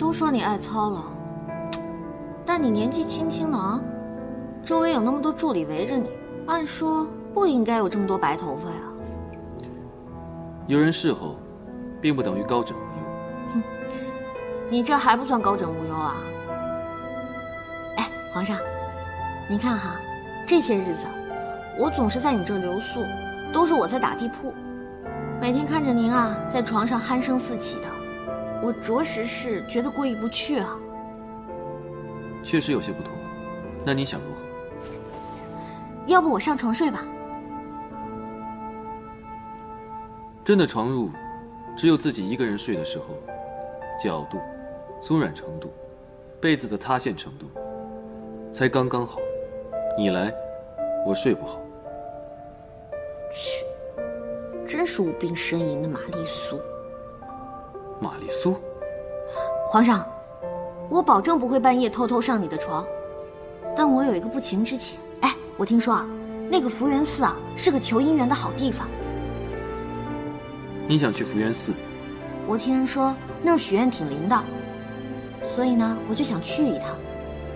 都说你爱操劳，但你年纪轻轻的啊，周围有那么多助理围着你，按说不应该有这么多白头发呀。有人侍候，并不等于高枕无忧。哼，你这还不算高枕无忧啊！哎，皇上，您看哈，这些日子我总是在你这儿留宿，都是我在打地铺，每天看着您啊在床上鼾声四起的，我着实是觉得过意不去啊。确实有些不妥，那你想如何？要不我上床睡吧？真的床褥，只有自己一个人睡的时候，角度、松软程度、被子的塌陷程度，才刚刚好。你来，我睡不好。去，真是无病呻吟的玛丽苏。玛丽苏，皇上，我保证不会半夜偷偷上你的床，但我有一个不情之请。哎，我听说啊，那个福源寺啊是个求姻缘的好地方。你想去福源寺？我听人说那儿许愿挺灵的，所以呢，我就想去一趟，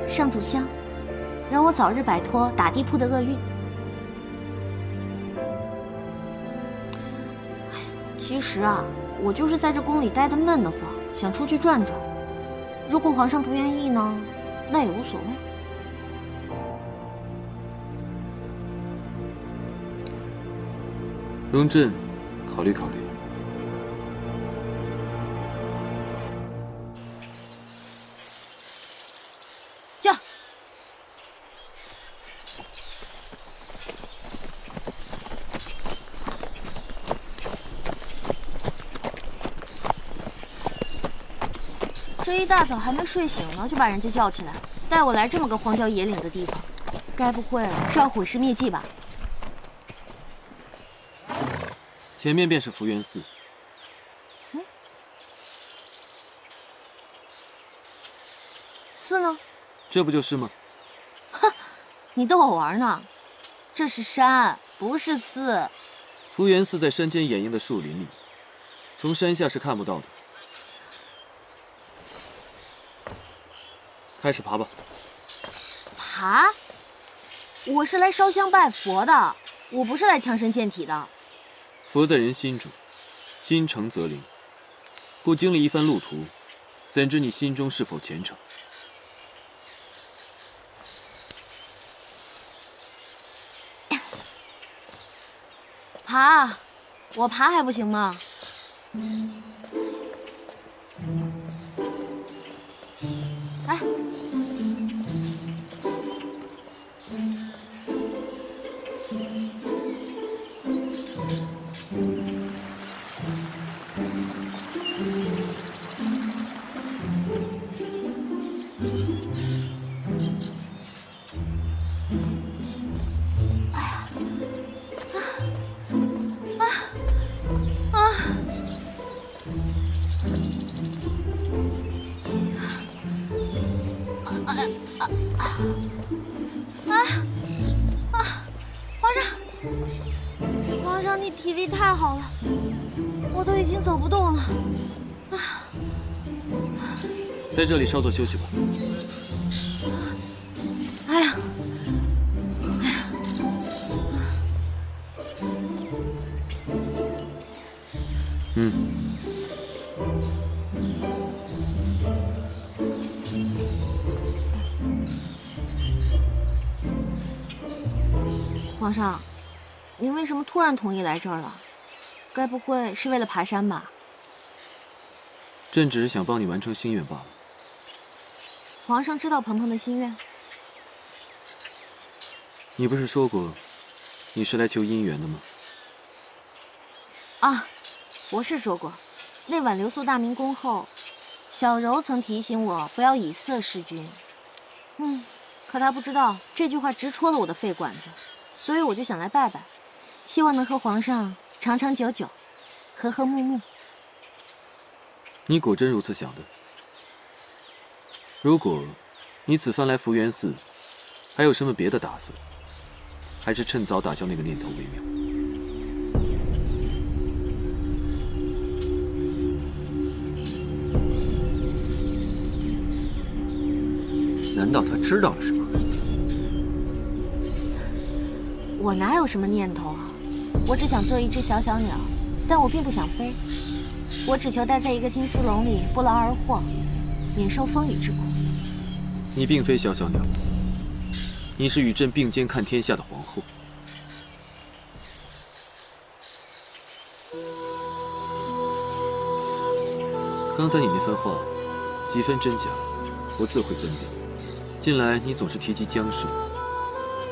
上炷香，让我早日摆脱打地铺的厄运。其实啊，我就是在这宫里待得闷得慌，想出去转转。如果皇上不愿意呢，那也无所谓。容朕考虑考虑。驾！这一大早还没睡醒呢，就把人家叫起来，带我来这么个荒郊野岭的地方，该不会是要毁尸灭迹吧？前面便是福源寺。寺呢？这不就是吗？哼，你逗我玩呢？这是山，不是寺。福源寺在山间掩映的树林里，从山下是看不到的。开始爬吧。爬？我是来烧香拜佛的，我不是来强身健体的。佛在人心中，心诚则灵。不经历一番路途，怎知你心中是否虔诚？爬，我爬还不行吗？哎，皇上，你体力太好了，我都已经走不动了。在这里稍作休息吧。哎呀，皇上，您为什么突然同意来这儿了？该不会是为了爬山吧？朕只是想帮你完成心愿罢了。皇上知道鹏鹏的心愿？你不是说过，你是来求姻缘的吗？啊，我是说过，那晚留宿大明宫后，小柔曾提醒我不要以色侍君。可她不知道这句话直戳了我的肺管子，所以我就想来拜拜，希望能和皇上长长久久，和和睦睦。你果真如此想的？如果你此番来福源寺，还有什么别的打算，还是趁早打消那个念头为妙。难道他知道了什么？我哪有什么念头啊？我只想做一只小小鸟，但我并不想飞。我只求待在一个金丝笼里，不劳而获，免受风雨之苦。你并非小小鸟，你是与朕并肩看天下的皇后。刚才你那番话，几分真假，我自会分辨。近来你总是提及江氏，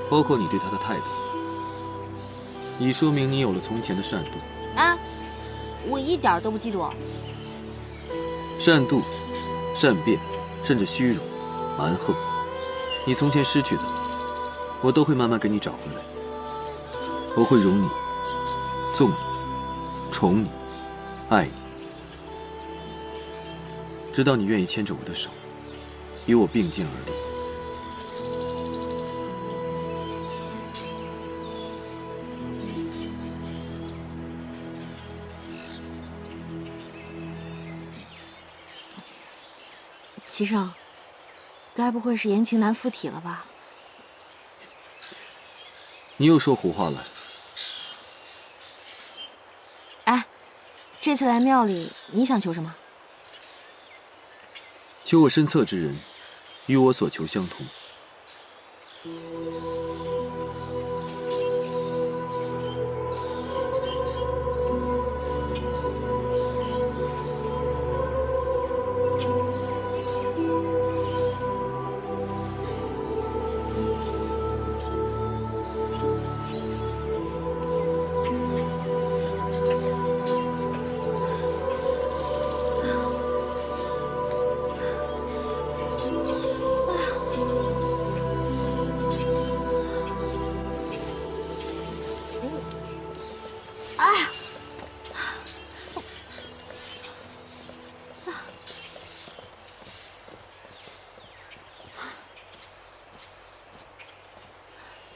包括你对她的态度，已说明你有了从前的善妒。啊，我一点都不嫉妒。善妒、善变，甚至虚荣、蛮横，你从前失去的，我都会慢慢给你找回来。我会容你、纵你、宠你、爱你，直到你愿意牵着我的手，与我并肩而立。齐胜，该不会是言情男附体了吧？你又说胡话了。哎，这次来庙里，你想求什么？求我身侧之人，与我所求相同。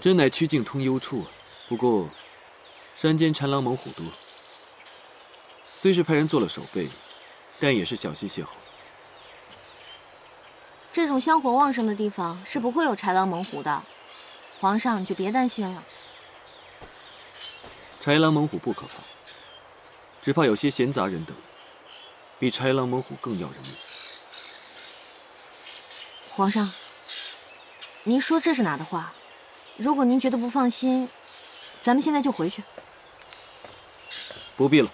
真乃曲径通幽处啊！不过，山间豺狼猛虎多，虽是派人做了守备，但也是小心些好。这种香火旺盛的地方是不会有豺狼猛虎的，皇上你就别担心了。豺狼猛虎不可怕，只怕有些闲杂人等，比豺狼猛虎更要人命。皇上，您说这是哪的话？如果您觉得不放心，咱们现在就回去。不必了，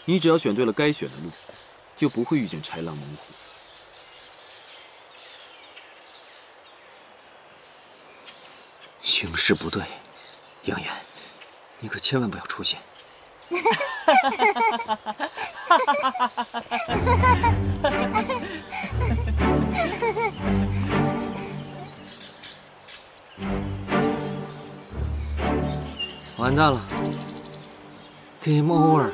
你只要选对了该选的路，就不会遇见豺狼猛虎。形势不对，杨言，你可千万不要出现。完蛋了 ，Game over 了。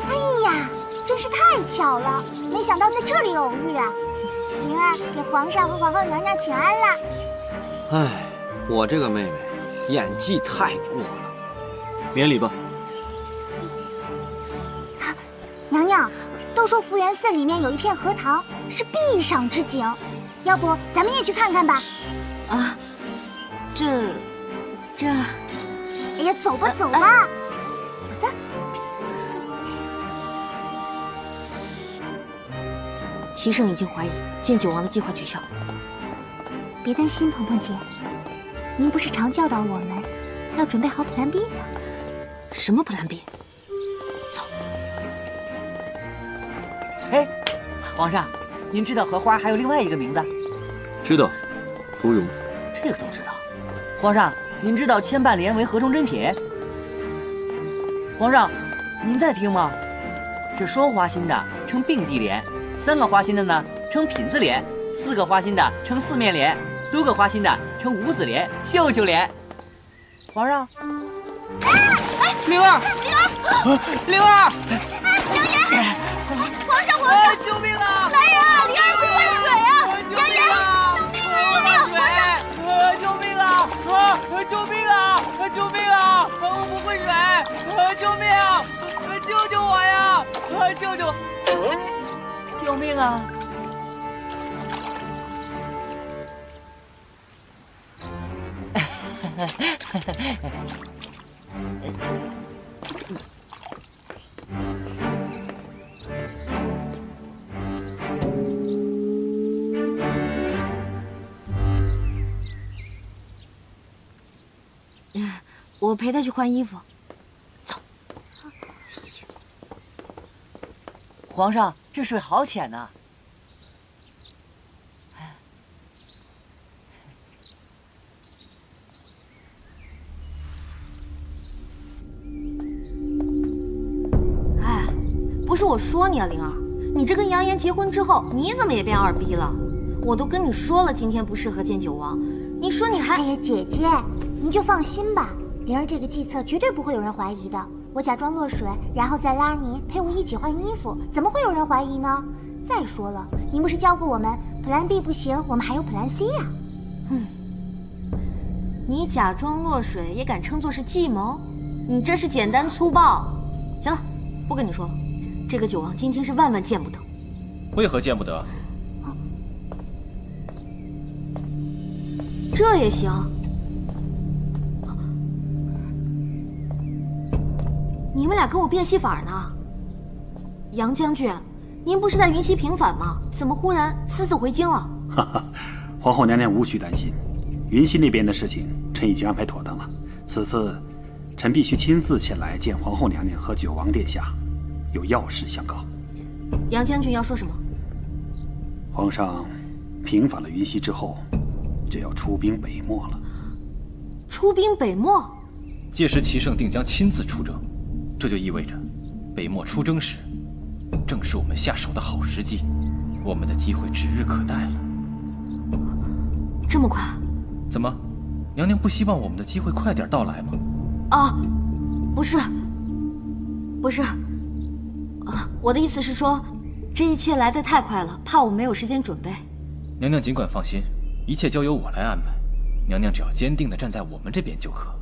哎呀，真是太巧了，没想到在这里偶遇啊！灵儿给皇上和皇后娘娘请安啦。哎，我这个妹妹演技太过了，免礼吧。娘娘，都说福源寺里面有一片荷塘，是必赏之景，要不咱们也去看看吧？啊，这，哎呀，走吧走吧，走。齐胜已经怀疑见九王的计划取巧。别担心，鹏鹏姐，您不是常教导我们要准备好 Plan B 吗？什么 Plan B？ 走。哎，皇上，您知道荷花还有另外一个名字？知道，芙蓉。这个都知道。皇上，您知道千瓣莲为何中珍品？皇上，您在听吗？这双花心的称并蒂莲，3个花心的呢称品字莲，4个花心的称四面莲，多个花心的称五子莲、绣绣莲。皇上，灵儿，灵儿，杨言，皇上，救命啊！来人啊！灵儿快换水啊！杨言，救命！皇上，救命啊！救命啊！救命啊！救救！救命啊！我陪他去换衣服。走。皇上，这水好浅呐。哎，不是我说你啊，灵儿，你这跟杨言结婚之后，你怎么也变二逼了？我都跟你说了，今天不适合见九王，你说你还……哎呀，姐姐，您就放心吧，灵儿这个计策绝对不会有人怀疑的。我假装落水，然后再拉您陪我一起换衣服，怎么会有人怀疑呢？再说了，您不是教过我们，Plan B 不行，我们还有 Plan C 呀。你假装落水也敢称作是计谋？你这是简单粗暴。行了，不跟你说了，这个九王今天是万万见不得。为何见不得？这也行？你们俩跟我变戏法呢？杨将军，您不是在云溪平反吗？怎么忽然私自回京了？哈哈，皇后娘娘无需担心，云溪那边的事情臣已经安排妥当了。此次，臣必须亲自前来见皇后娘娘和九王殿下，有要事相告。杨将军要说什么？皇上平反了云溪之后，就要出兵北漠了。出兵北漠？届时齐圣定将亲自出征，这就意味着北漠出征时，正是我们下手的好时机，我们的机会指日可待了。这么快？怎么，娘娘不希望我们的机会快点到来吗？啊，不是，我的意思是说，这一切来得太快了，怕我没有时间准备。娘娘尽管放心，一切交由我来安排，娘娘只要坚定地站在我们这边就可。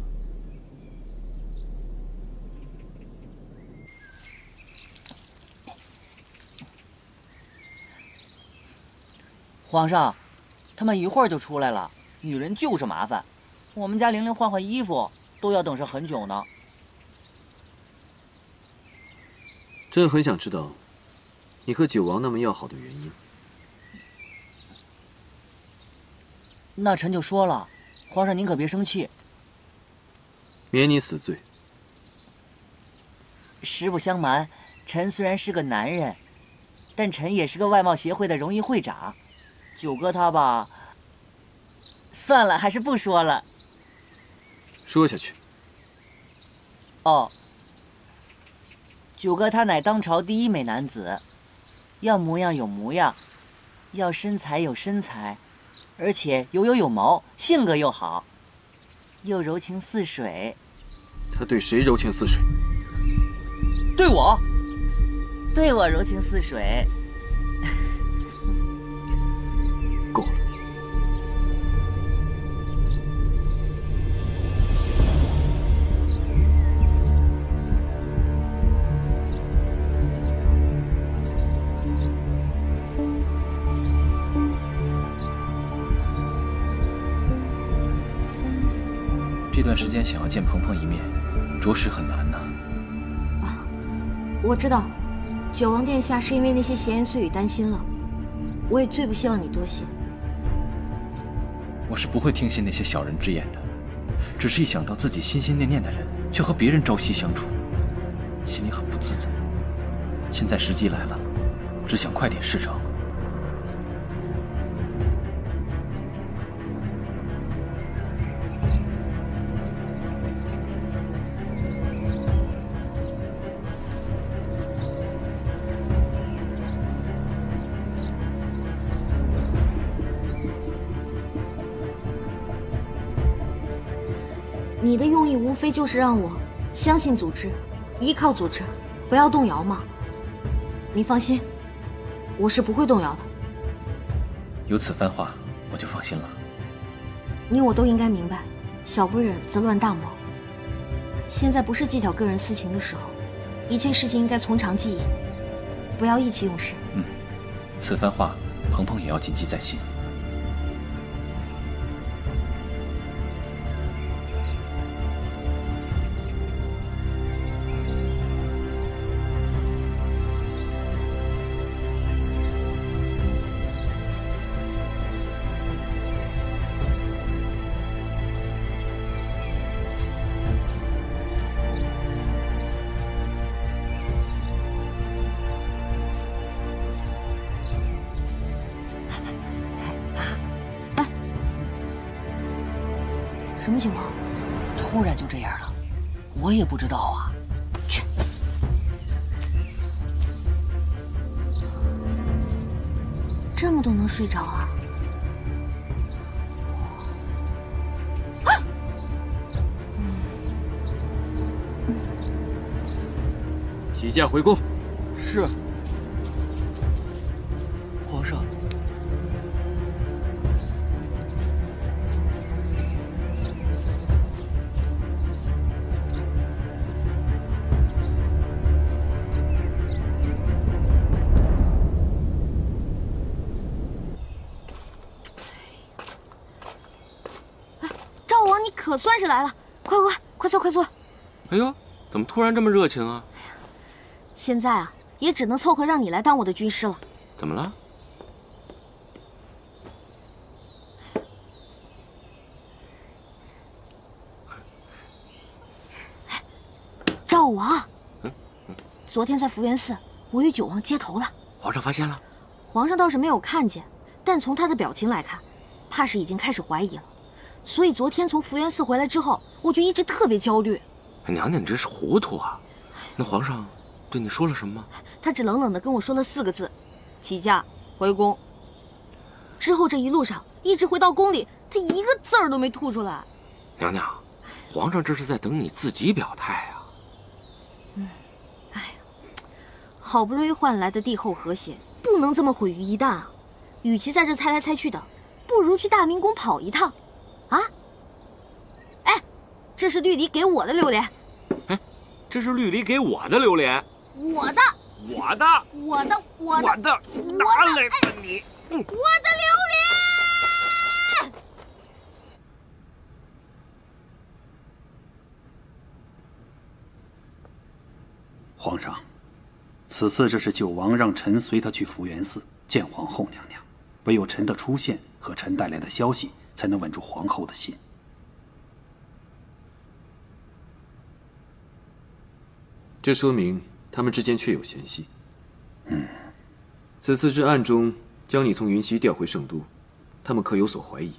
皇上，他们一会儿就出来了。女人就是麻烦，我们家玲玲换换衣服都要等上很久呢。朕很想知道，你和九王那么要好的原因。那臣就说了，皇上您可别生气。免你死罪。实不相瞒，臣虽然是个男人，但臣也是个外贸协会的荣誉会长。九哥他吧，算了，还是不说了。说下去。哦，九哥他乃当朝第一美男子，要模样有模样，要身材有身材，而且有谋，性格又好，又柔情似水。他对谁柔情似水？对我，对我柔情似水。够了。这段时间想要见鹏鹏一面，着实很难呐。啊，我知道，九王殿下是因为那些闲言碎语担心了，我也最不希望你多心。我是不会听信那些小人之言的，只是一想到自己心心念念的人却和别人朝夕相处，心里很不自在。现在时机来了，只想快点事成。你的用意无非就是让我相信组织，依靠组织，不要动摇嘛。你放心，我是不会动摇的。有此番话，我就放心了。你我都应该明白，小不忍则乱大谋。现在不是计较个人私情的时候，一切事情应该从长计议。不要意气用事。此番话，鹏鹏也要谨记在心。什么情况？突然就这样了，我也不知道啊。去，这么都能睡着啊？起驾回宫。是。皇上。赵王，你可算是来了！快坐，快坐！哎呦，怎么突然这么热情啊？现在啊，也只能凑合让你来当我的军师了。怎么了？赵王，昨天在福源寺，我与九王接头了。皇上发现了？皇上倒是没有看见，但从他的表情来看，怕是已经开始怀疑了。所以昨天从福源寺回来之后，我就一直特别焦虑。娘娘，你真是糊涂啊！那皇上对你说了什么？他只冷冷地跟我说了4个字：起驾回宫。之后这一路上，一直回到宫里，他一个字儿都没吐出来。娘娘，皇上这是在等你自己表态啊。哎呀，好不容易换来的帝后和谐，不能这么毁于一旦啊！与其在这猜来猜去的，不如去大明宫跑一趟。啊！哎，这是绿篱给我的榴莲。哎，这是绿篱给我的榴莲。我的，哪来的你？我的榴莲！皇上，此次这是九王让臣随他去福源寺见皇后娘娘，唯有臣的出现和臣带来的消息，才能稳住皇后的心。这说明他们之间确有嫌隙。此次至暗中将你从云溪调回圣都，他们可有所怀疑？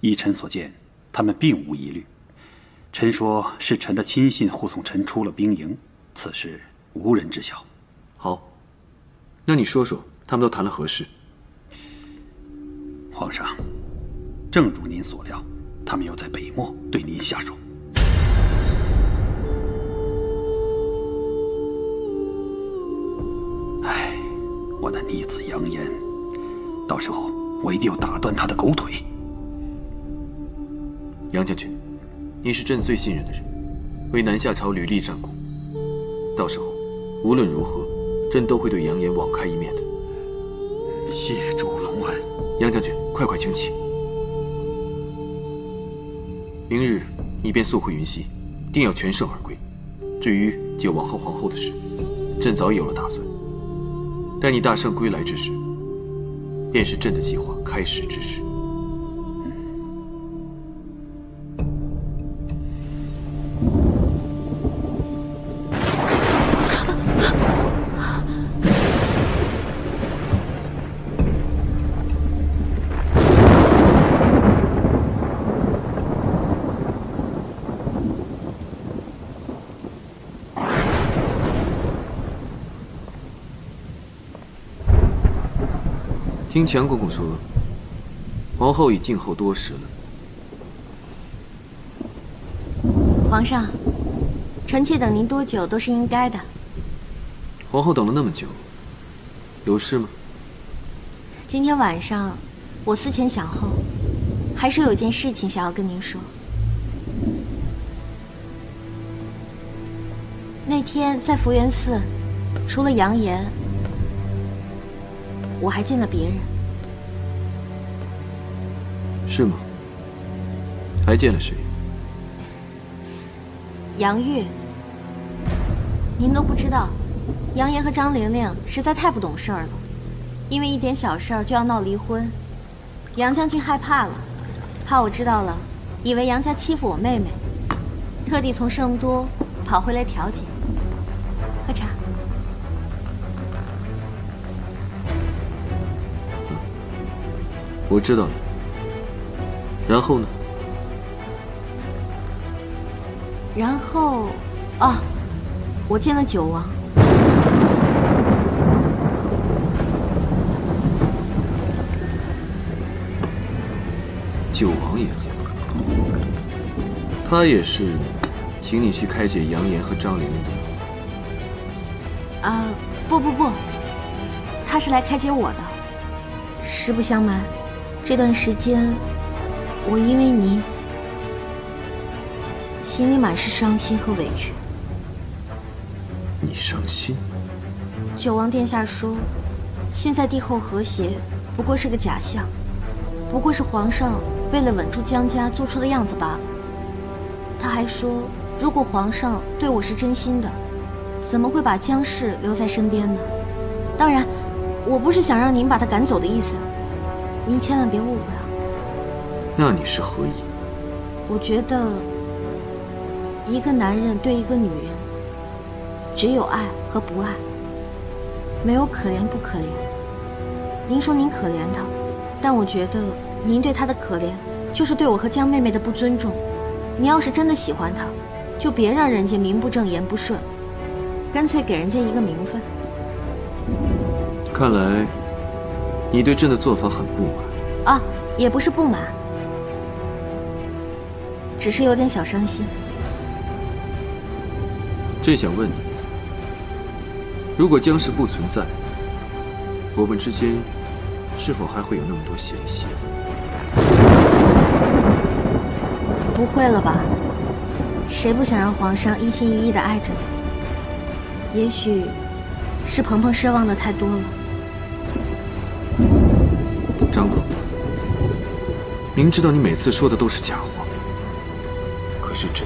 依臣所见，他们并无疑虑。臣说是臣的亲信护送臣出了兵营，此事无人知晓。好，那你说说，他们都谈了何事？皇上，正如您所料，他们要在北漠对您下手。唉，我的逆子扬言，到时候我一定要打断他的狗腿。杨将军，你是朕最信任的人，为南下朝屡立战功。到时候无论如何，朕都会对扬言网开一面的。谢主隆恩。杨将军，快请起。明日你便速回云溪，定要全胜而归。至于救王后、皇后的事，朕早已有了打算。待你大胜归来之时，便是朕的计划开始之时。听强公公说，皇后已静候多时了。皇上，臣妾等您多久都是应该的。皇后等了那么久，有事吗？今天晚上，我思前想后，还是有件事情想要跟您说。那天在福源寺，除了杨言，我还见了别人。是吗？还见了谁？杨玉。您都不知道，杨言和张玲玲实在太不懂事儿了，因为一点小事儿就要闹离婚。杨将军害怕了，怕我知道了，以为杨家欺负我妹妹，特地从圣都跑回来调解。喝茶。我知道了。然后呢？然后，我见了九王。九王也见了，他也是请你去开解杨言和张玲玲的。不，他是来开解我的。实不相瞒，这段时间我因为您，心里满是伤心和委屈。你伤心？九王殿下说，现在帝后和谐不过是个假象，不过是皇上为了稳住江家做出的样子罢了。他还说，如果皇上对我是真心的，怎么会把江氏留在身边呢？当然，我不是想让您把他赶走的意思，您千万别误会啊。那你是何意？我觉得，一个男人对一个女人，只有爱和不爱，没有可怜不可怜。您说您可怜他，但我觉得您对他的可怜，就是对我和江妹妹的不尊重。你要是真的喜欢他，就别让人家名不正言不顺，干脆给人家一个名分。看来，你对朕的做法很不满。也不是不满，只是有点小伤心。朕想问你，如果江氏不存在，我们之间是否还会有那么多嫌隙？不会了吧？谁不想让皇上一心一意地爱着你？也许是鹏鹏奢望的太多了。张鹏，明知道你每次说的都是假话，可是朕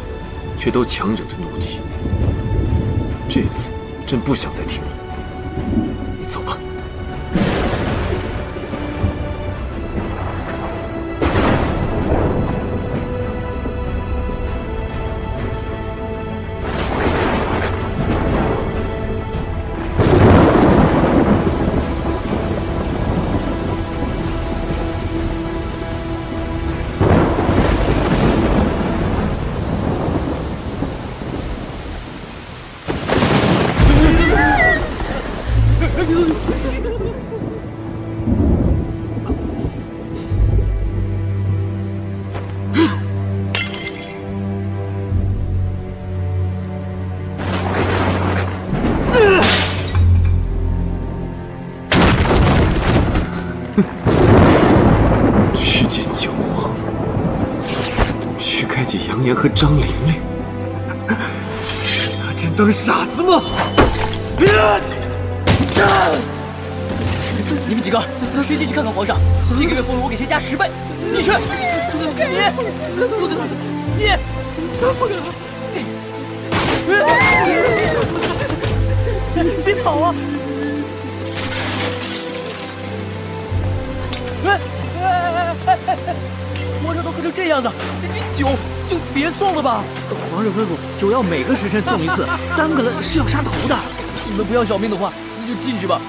却都强忍着怒气。这次朕不想再听了，你走吧。去见九王，去开解杨言和张玲玲，拿朕当傻子吗？你们几个，谁进去看看皇上？这个月俸禄我给谁加10倍。你去，你别跑啊！皇上都喝成这样了，这酒就别送了吧。皇上吩咐酒要每个时辰送一次，耽搁了是要杀头的。你们不要小命的话，你就进去吧。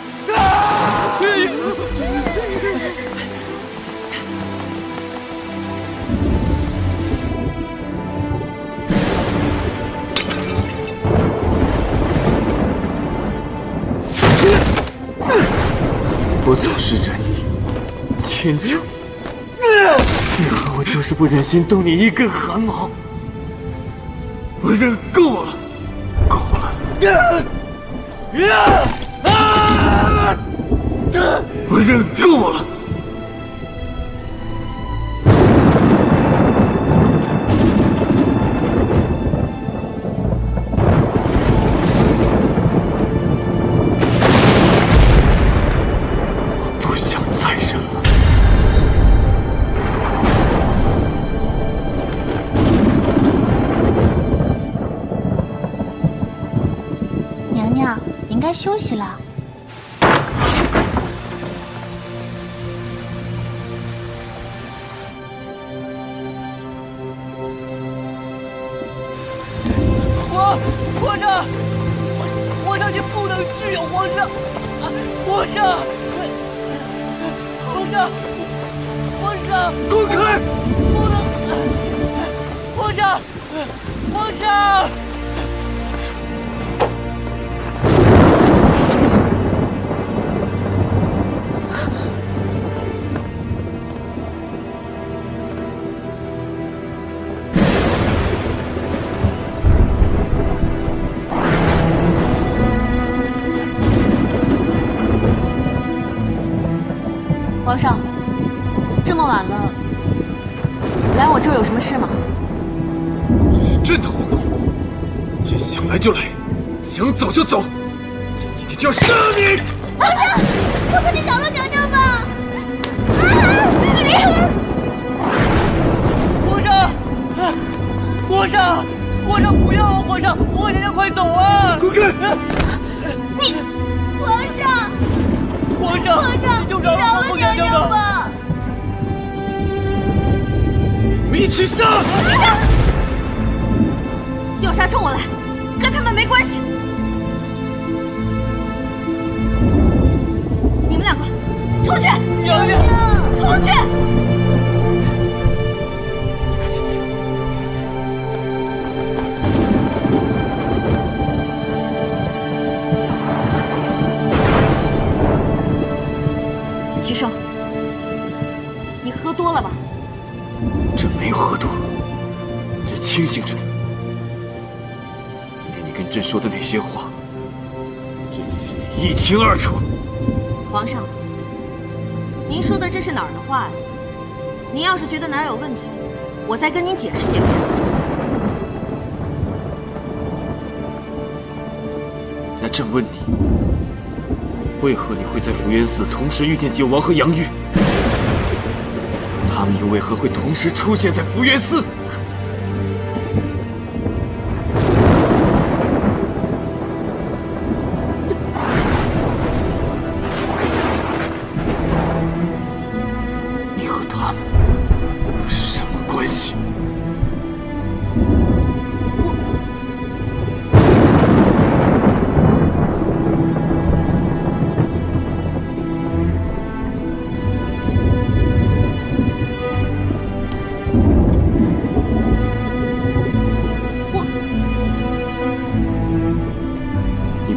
我总是忍你，迁就你，你和我就是不忍心动你一根汗毛。我忍够了，够了！我忍够了！娘，您该休息了。皇上，皇上，你不能去呀！皇上，皇上，皇上，皇上，滚开！不能，皇上，皇上。皇上，这么晚了，来我这儿有什么事吗？这是朕的皇宫，朕想来就来，想走就走，朕今天就要杀了你！皇上，皇上，你饶了娘娘吧！皇上，皇上，皇上不要啊！皇上，皇后娘娘快走啊！滚开！你，皇上。皇上，你就饶了皇后娘娘吧！我们一起杀！起杀！要杀冲我来，跟他们没关系。你们两个出去！娘娘，出去！齐胜，你喝多了吧？朕没有喝多，朕清醒着的。今天你跟朕说的那些话，朕心里一清二楚。皇上，您说的这是哪儿的话呀？您要是觉得哪儿有问题，我再跟您解释解释。那朕问你，为何你会在福源寺同时遇见九王和杨玉？他们又为何会同时出现在福源寺？你和他们有什么关系？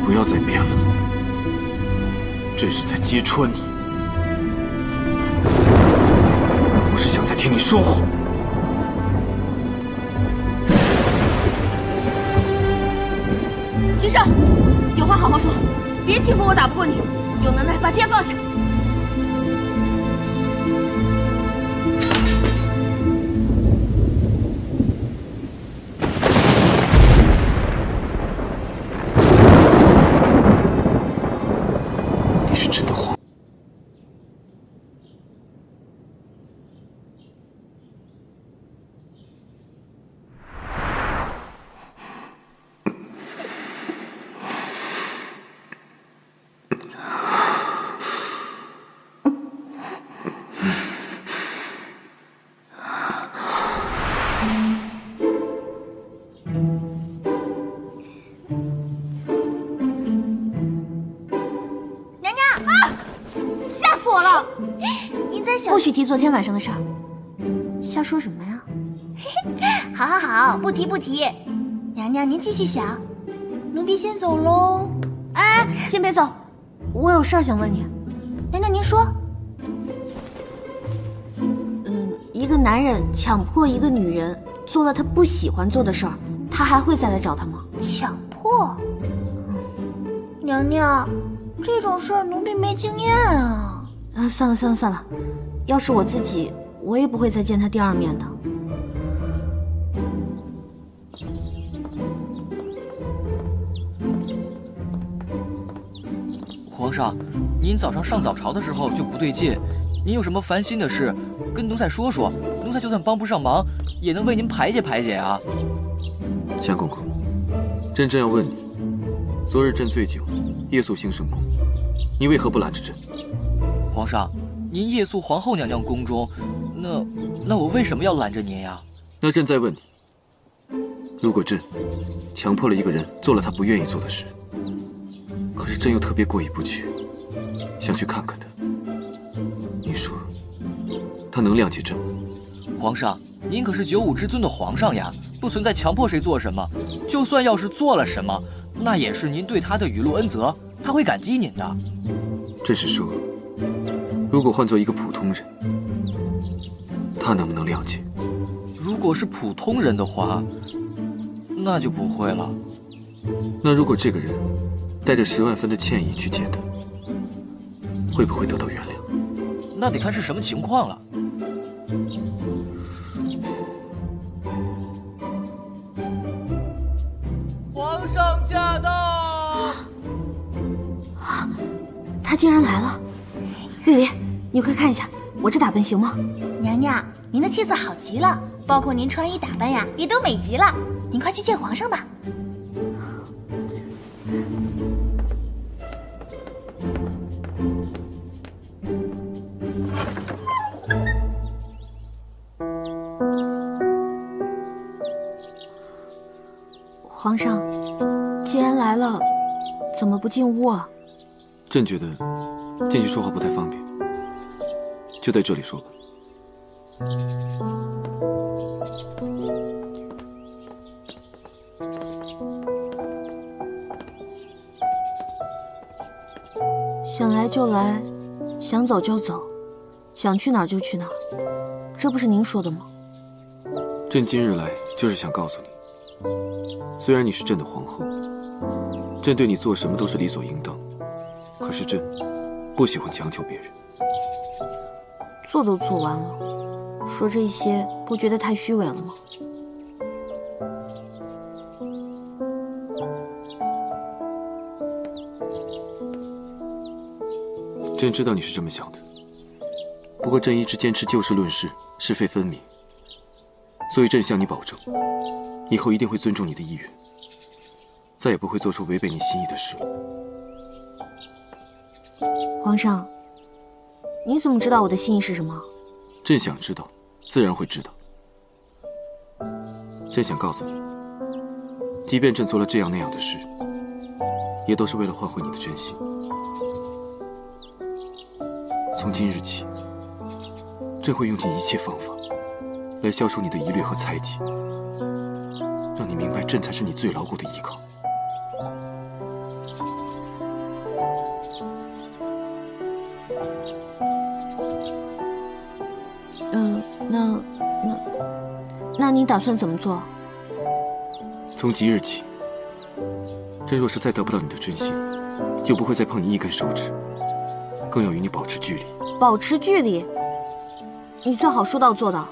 不要再辩了，朕是在揭穿你，不是想再听你说话。齐胜，有话好好说，别欺负我打不过你，有能耐把剑放下。不许提昨天晚上的事儿，瞎说什么呀？好好好，不提不提。娘娘您继续想，奴婢先走喽。哎，先别走，我有事儿想问你。娘娘您说。一个男人强迫一个女人做了他不喜欢做的事儿，他还会再来找他吗？强迫？娘娘，这种事儿奴婢没经验啊。算了算了算了，要是我自己，我也不会再见他第二面的。皇上，您早上上早朝的时候就不对劲，您有什么烦心的事，跟奴才说说，奴才就算帮不上忙，也能为您排解排解啊。相公公，朕正要问你，昨日朕醉酒，夜宿兴圣宫，你为何不拦着朕？皇上，您夜宿皇后娘娘宫中，那我为什么要拦着您呀？那朕再问你，如果朕强迫了一个人做了他不愿意做的事，可是朕又特别过意不去，想去看看他，你说他能谅解朕吗？皇上，您可是95之尊的皇上呀，不存在强迫谁做什么。就算要是做了什么，那也是您对他的雨露恩泽，他会感激您的。朕是说，如果换做一个普通人，他能不能谅解？如果是普通人的话，那就不会了。那如果这个人带着10万分的歉意去见他，会不会得到原谅？那得看是什么情况了。皇上驾到！他竟然来了！玉离，你快看一下，我这打扮行吗？娘娘，您的气色好极了，包括您穿衣打扮呀，也都美极了。您快去见皇上吧。皇上，既然来了，怎么不进屋啊？朕觉得进去说话不太方便，就在这里说吧。想来就来，想走就走，想去哪儿就去哪儿，这不是您说的吗？朕今日来就是想告诉你，虽然你是朕的皇后，朕对你做什么都是理所应当，可是朕不喜欢强求别人。做都做完了，说这些不觉得太虚伪了吗？朕知道你是这么想的，不过朕一直坚持就事论事，是非分明，所以朕向你保证，以后一定会尊重你的意愿，再也不会做出违背你心意的事了。皇上，你怎么知道我的心意是什么？朕想知道，自然会知道。朕想告诉你，即便朕做了这样那样的事，也都是为了换回你的真心。从今日起，朕会用尽一切方法来消除你的疑虑和猜忌，让你明白朕才是你最牢固的依靠。那你打算怎么做？从即日起，朕若是再得不到你的真心，就不会再碰你一根手指，更要与你保持距离。保持距离？你最好说到做到。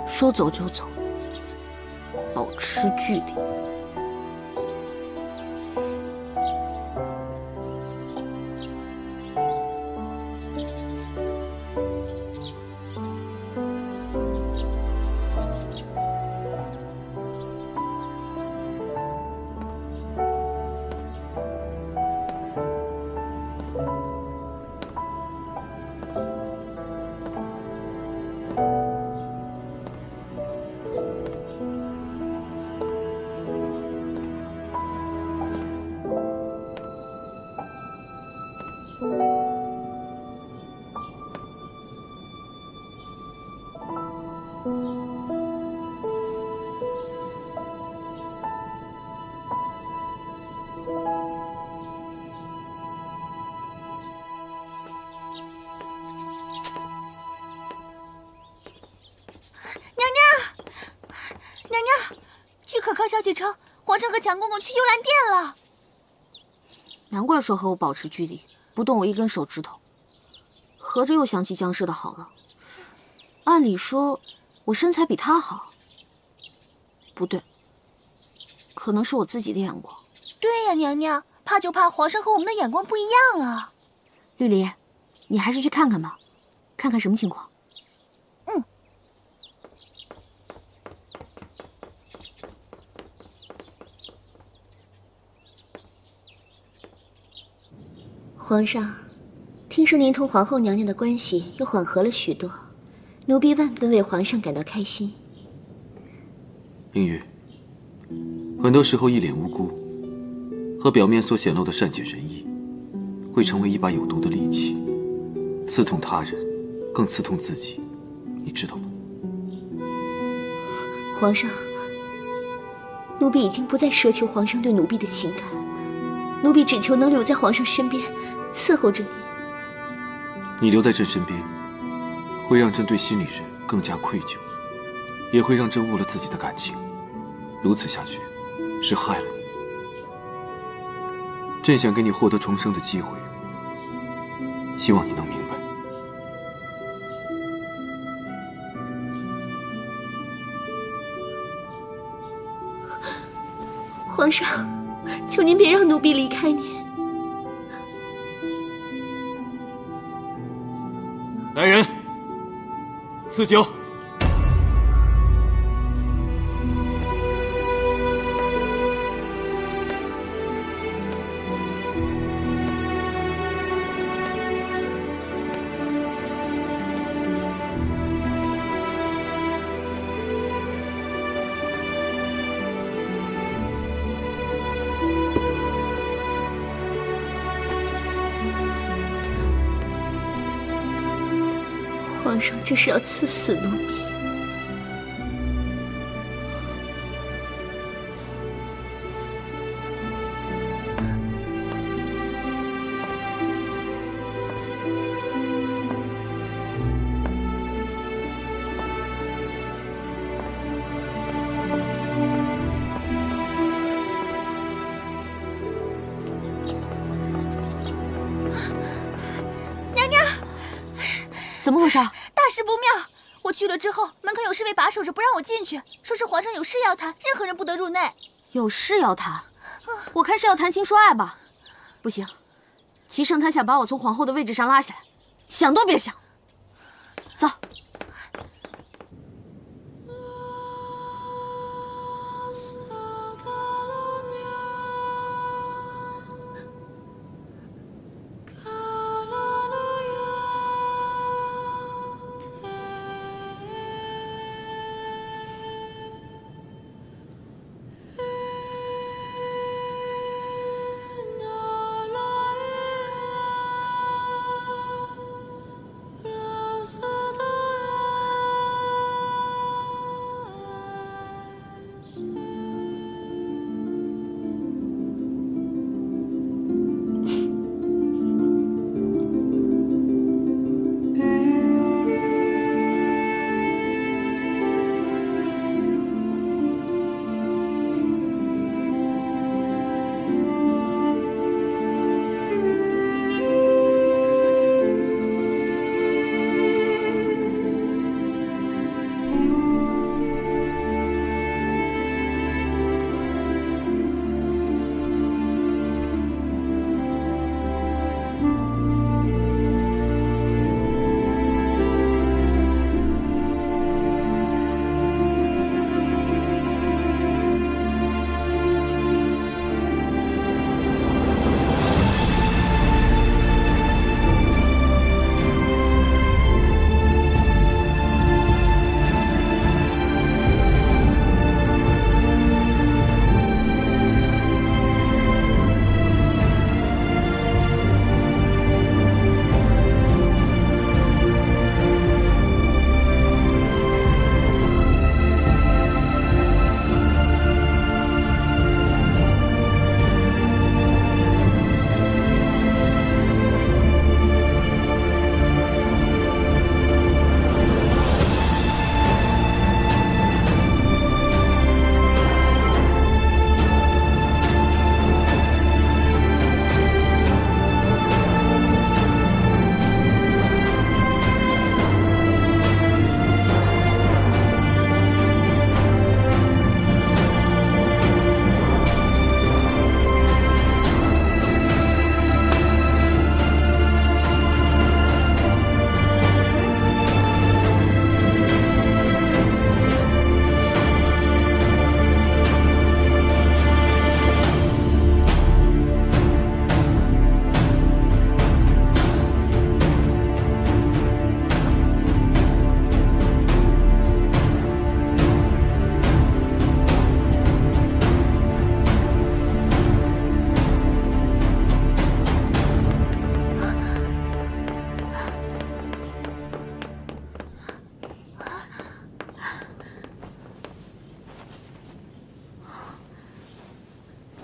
说走就走，保持距离。娘娘，据可靠消息称，皇上和强公公去幽兰殿了。难怪说和我保持距离，不动我一根手指头。合着又想起江氏的好了。按理说，我身材比他好。不对，可能是我自己的眼光。对呀，娘娘，怕就怕皇上和我们的眼光不一样啊。绿篱，你还是去看看吧，看看什么情况。嗯。皇上，听说您同皇后娘娘的关系又缓和了许多，奴婢万分为皇上感到开心。明玉，很多时候一脸无辜和表面所显露的善解人意，会成为一把有毒的利器，刺痛他人，更刺痛自己，你知道吗？皇上，奴婢已经不再奢求皇上对奴婢的情感，奴婢只求能留在皇上身边，伺候着你。你留在朕身边，会让朕对心里人更加愧疚，也会让朕误了自己的感情。如此下去，是害了你。朕想给你获得重生的机会，希望你能明白。皇上，求您别让奴婢离开您。来人，赐酒。皇上这是要赐死奴婢。娘娘，怎么回事？大事不妙！我去了之后，门口有侍卫把守着，不让我进去，说是皇上有事要谈，任何人不得入内。有事要谈？我看是要谈情说爱吧？不行，齐胜他想把我从皇后的位置上拉下来，想都别想。走。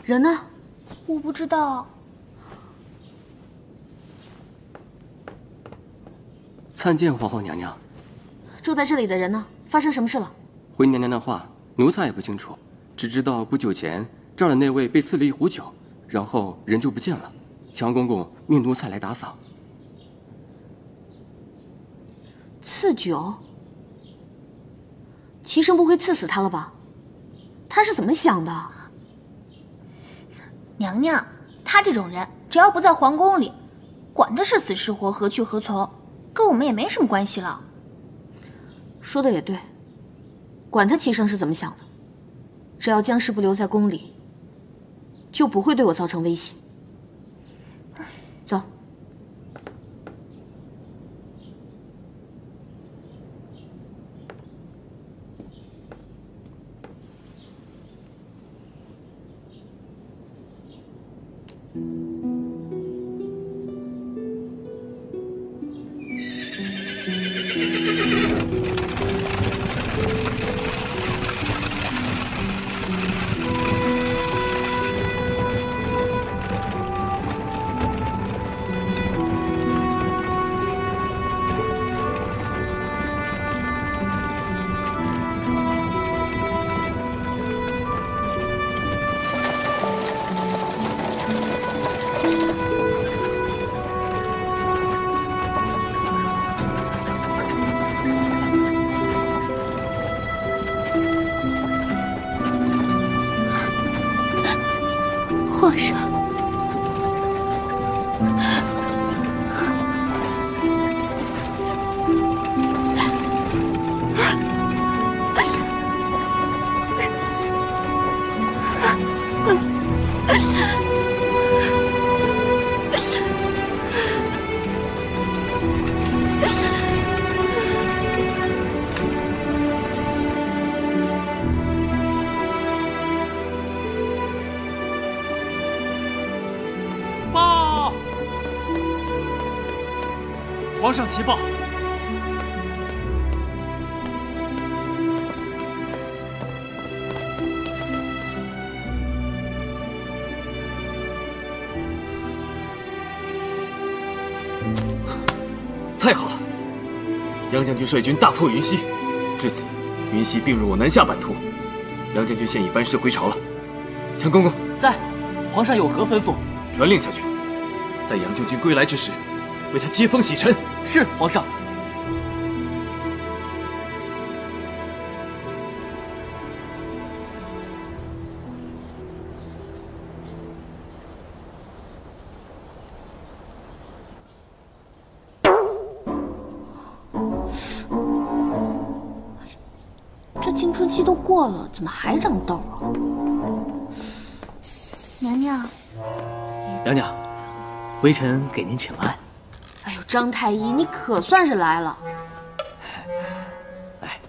人呢？我不知道。参见皇后娘娘。住在这里的人呢？发生什么事了？回娘娘的话，奴才也不清楚，只知道不久前这儿的那位被赐了一壶酒，然后人就不见了。强公公命奴才来打扫。赐酒？齐生不会赐死他了吧？他是怎么想的？娘娘，他这种人，只要不在皇宫里，管他是死是活，何去何从，跟我们也没什么关系了。说的也对，管他齐生是怎么想的，只要江氏不留在宫里，就不会对我造成威胁。走。皇上，报！皇上急报！太好了！杨将军率军大破云溪，至此，云溪并入我南下版图。杨将军现已班师回朝了。强公公在，皇上有何吩咐？传令下去，待杨将军归来之时，为他接风洗尘。是皇上。这青春期都过了，怎么还长痘啊？娘娘，娘娘，微臣给您请安。哎呦，张太医，你可算是来了。来，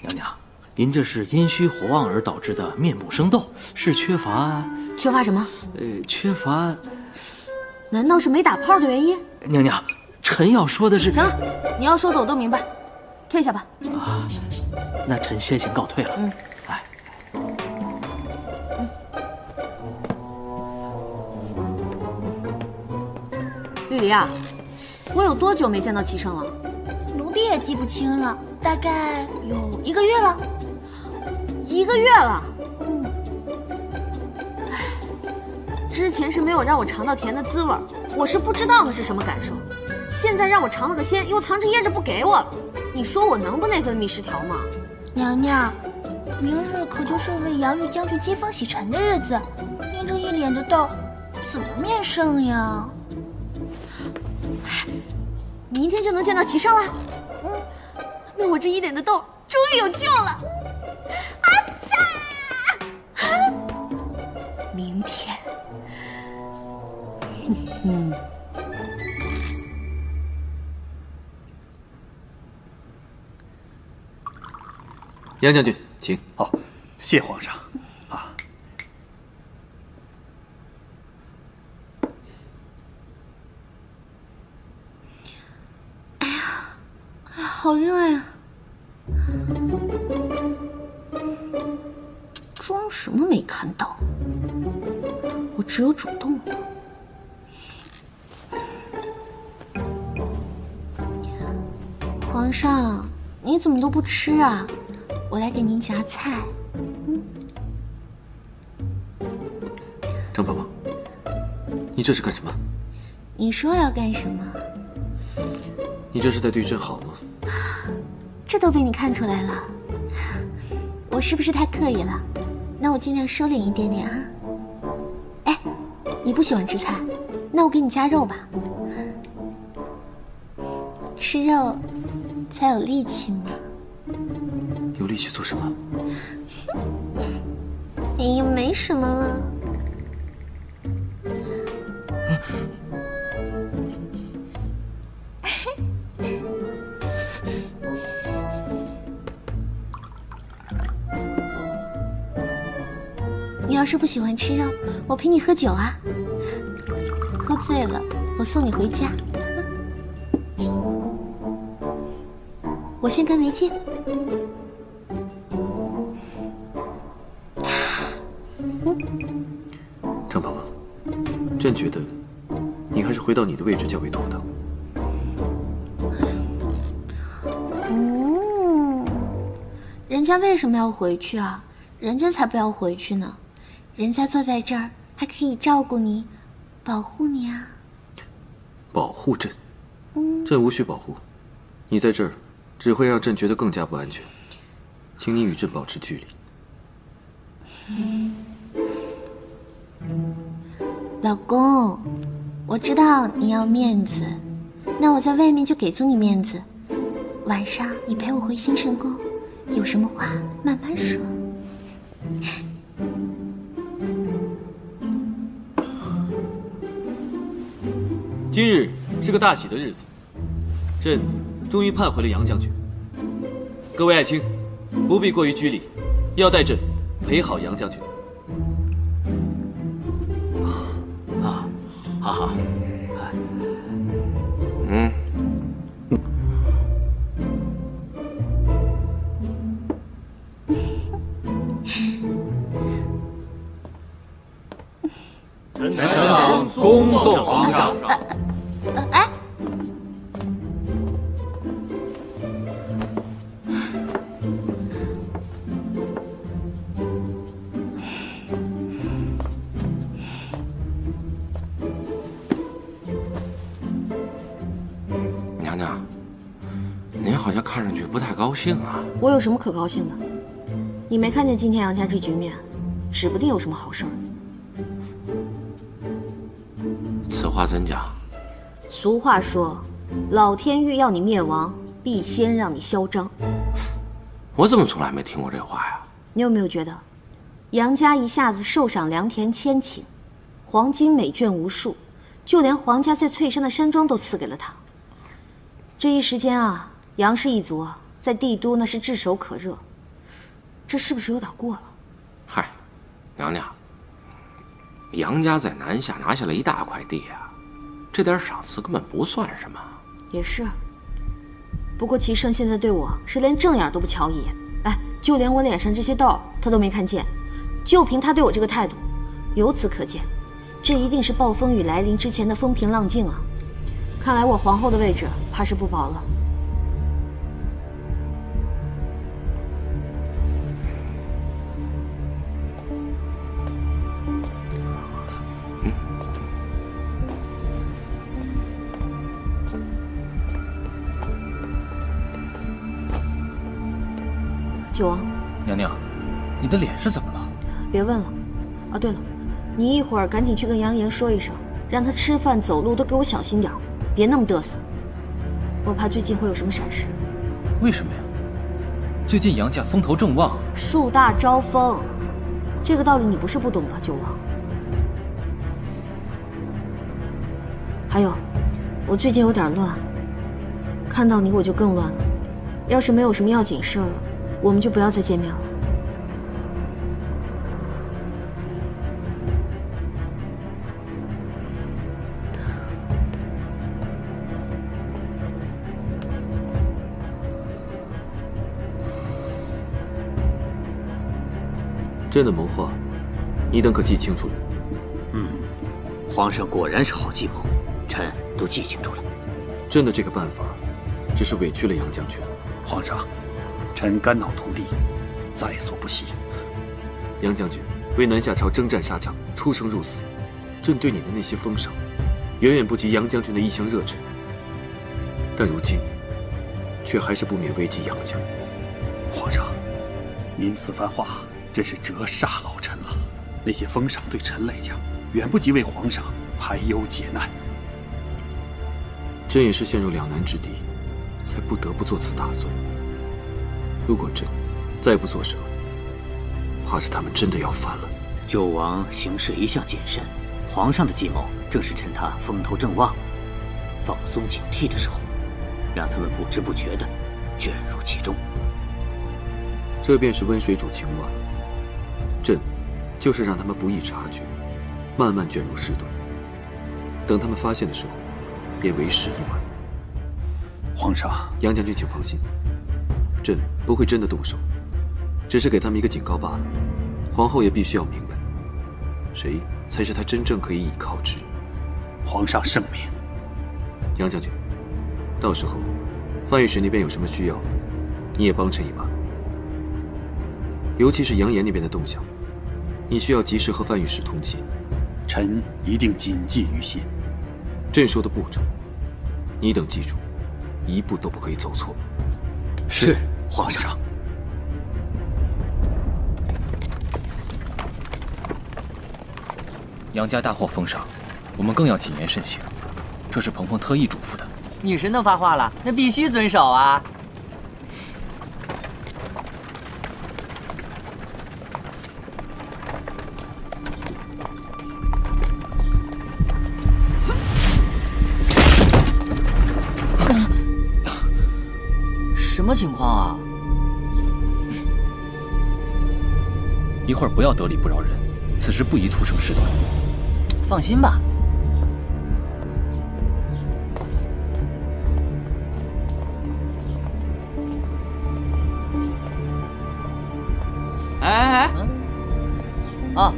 娘娘，您这是阴虚火旺而导致的面部生痘，是缺乏什么？缺乏。难道是没打泡的原因？娘娘，臣要说的是……行了，你要说的我都明白，退下吧。啊，那臣先行告退了。哎。绿篱啊，我有多久没见到齐生了？奴婢也记不清了，大概有1个月了。1个月了。之前是没有让我尝到甜的滋味，我是不知道那是什么感受。现在让我尝了个鲜，又藏着掖着不给我了，你说我能不内分泌失调吗？娘娘，明日可就是为杨玉将军接风洗尘的日子，您这一脸的痘，怎么面圣呀？明天就能见到齐生了。那我这一脸的痘终于有救了。明天。杨将军，请。哦，谢皇上。啊，好热呀！装什么没看到？我只有主动的。皇上，你怎么都不吃啊？我来给您夹菜。张婆婆，你这是干什么？你说要干什么？你这是在对朕好吗？这都被你看出来了，我是不是太刻意了？那我尽量收敛一点点啊。哎，你不喜欢吃菜，那我给你加肉吧。吃肉才有力气嘛。有力气做什么？哎呀，没什么了。你要是不喜欢吃肉，我陪你喝酒啊。喝醉了，我送你回家。我先干为敬。张婆婆，朕觉得你还是回到你的位置较为妥当。人家为什么要回去啊？人家才不要回去呢。人家坐在这儿还可以照顾你，保护你啊。保护朕？朕无需保护，你在这儿只会让朕觉得更加不安全。请你与朕保持距离。老公，我知道你要面子，那我在外面就给足你面子。晚上你陪我回兴圣宫，有什么话慢慢说。今日是个大喜的日子，朕终于盼回了杨将军。各位爱卿，不必过于拘礼，要带朕陪好杨将军。好。臣等恭送皇上。哎，娘娘，您好像看上去不太高兴啊。我有什么可高兴的？你没看见今天杨家这局面，指不定有什么好事儿。此话怎讲？俗话说，老天欲要你灭亡，必先让你嚣张。我怎么从来没听过这话呀？你有没有觉得，杨家一下子受赏良田1000顷，黄金美眷无数，就连皇家在翠山的山庄都赐给了他。这一时间啊，杨氏一族啊，在帝都那是炙手可热，这是不是有点过了？嗨，娘娘，杨家在南下拿下了一大块地啊，这点赏赐根本不算什么。也是。不过齐胜现在对我是连正眼都不瞧一眼，哎，就连我脸上这些痘他都没看见，就凭他对我这个态度，由此可见，这一定是暴风雨来临之前的风平浪静啊！看来我皇后的位置怕是不保了。九王，娘娘，你的脸是怎么了？别问了。啊，对了，你一会儿赶紧去跟杨言说一声，让他吃饭走路都给我小心点，别那么嘚瑟。我怕最近会有什么闪失。为什么呀？最近杨家风头正旺，树大招风，这个道理你不是不懂吧，九王？还有，我最近有点乱，看到你我就更乱了。要是没有什么要紧事儿，我们就不要再见面了。朕的谋划，你等可记清楚了。皇上果然是好计谋，臣都记清楚了。朕的这个办法，只是委屈了杨将军。皇上，臣肝脑涂地，在所不惜。杨将军为南下朝征战沙场，出生入死，朕对你的那些封赏，远远不及杨将军的一腔热忱。但如今，却还是不免危及杨家。皇上，您此番话真是折煞老臣了。那些封赏对臣来讲，远不及为皇上排忧解难。朕也是陷入两难之地，才不得不做此打算。如果朕再不做什么，怕是他们真的要反了。九王行事一向谨慎，皇上的计谋正是趁他风头正旺、放松警惕的时候，让他们不知不觉地卷入其中。这便是温水煮青蛙，朕就是让他们不易察觉，慢慢卷入事端。等他们发现的时候，便为时已晚。皇上，杨将军请放心，朕不会真的动手，只是给他们一个警告罢了。皇后也必须要明白，谁才是他真正可以倚靠之人。皇上圣明。杨将军，到时候范御史那边有什么需要，你也帮衬一把。尤其是杨岩那边的动向，你需要及时和范御史通气。臣一定谨记于心。朕说的步骤，你等记住，一步都不可以走错。是，皇上。杨家大获封赏，我们更要谨言慎行。这是鹏鹏特意嘱咐的。女神都发话了，那必须遵守啊！什么情况啊？一会儿不要得理不饶人，此事不宜徒生事端。放心吧。哎，哦，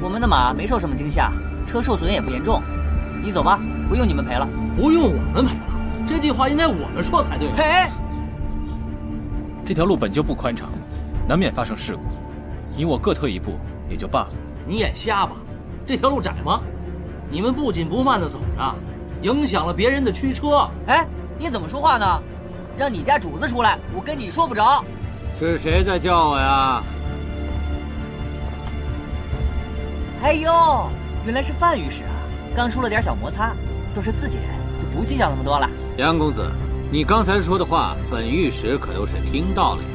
我们的马没受什么惊吓，车受损也不严重。你走吧，不用你们赔了。不用我们赔了，这句话应该我们说才对。赔！这条路本就不宽敞，难免发生事故。你我各退一步也就罢了。你眼瞎吧？这条路窄吗？你们不紧不慢地走着，影响了别人的驱车。哎，你怎么说话呢？让你家主子出来，我跟你说不着。是谁在叫我呀？哎呦，原来是范御史啊！刚出了点小摩擦，都是自己人，就不计较那么多了。杨公子，你刚才说的话，本御史可都是听到了呀。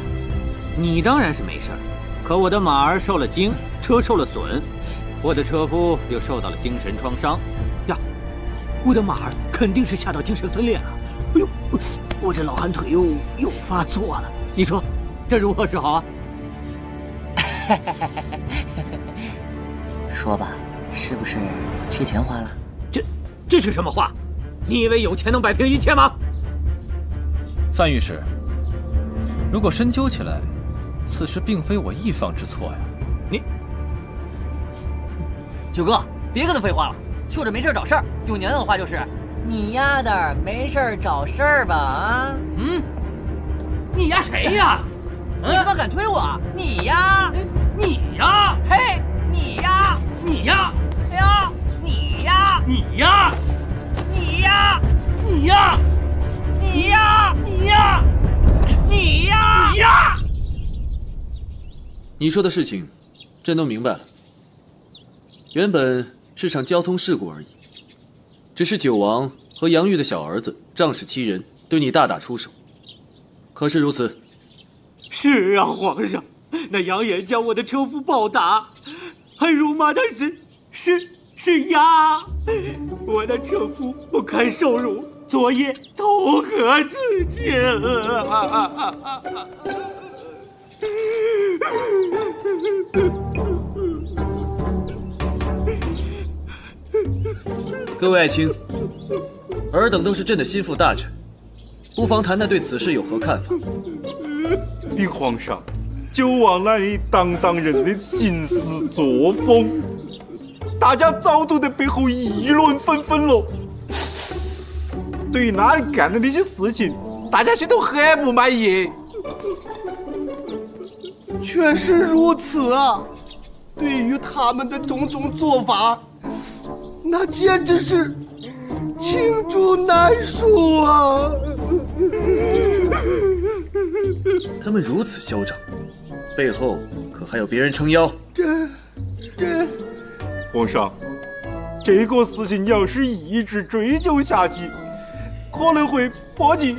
你当然是没事儿，可我的马儿受了惊，车受了损，我的车夫又受到了精神创伤呀，我的马儿肯定是吓到精神分裂了。哎呦，我这老寒腿又发作了，你说这如何是好啊？说吧，是不是缺钱花了？这是什么话？你以为有钱能摆平一切吗？范御史，如果深究起来，此事并非我一方之错呀。你，九哥，别跟他废话了，就着没事找事儿。用娘娘的话就是，你丫的没事找事儿吧啊？你丫谁呀？你他妈敢推我？你丫？你丫？嘿，你丫？你丫？哎呀，你丫？你丫？你丫？你丫？你丫？你丫？你丫？你丫？你说的事情，朕都明白了。原本是场交通事故而已，只是九王和杨玉的小儿子仗势欺人，对你大打出手。可是如此。是啊，皇上，那杨眼将我的车夫暴打，还辱骂他是鸭。我的车夫不堪受辱，昨夜投河自尽了。各位爱卿，尔等都是朕的心腹大臣，不妨谈谈对此事有何看法。禀皇上，九王那里当人的行事作风，大家早都在背后议论纷纷了。对于那人干的那些事情，大家心头很不满意。确实如此啊！对于他们的种种做法，那简直是罄竹难书啊！他们如此嚣张，背后可还有别人撑腰？这，皇上，这个事情你要是一直追究下去，可能会波及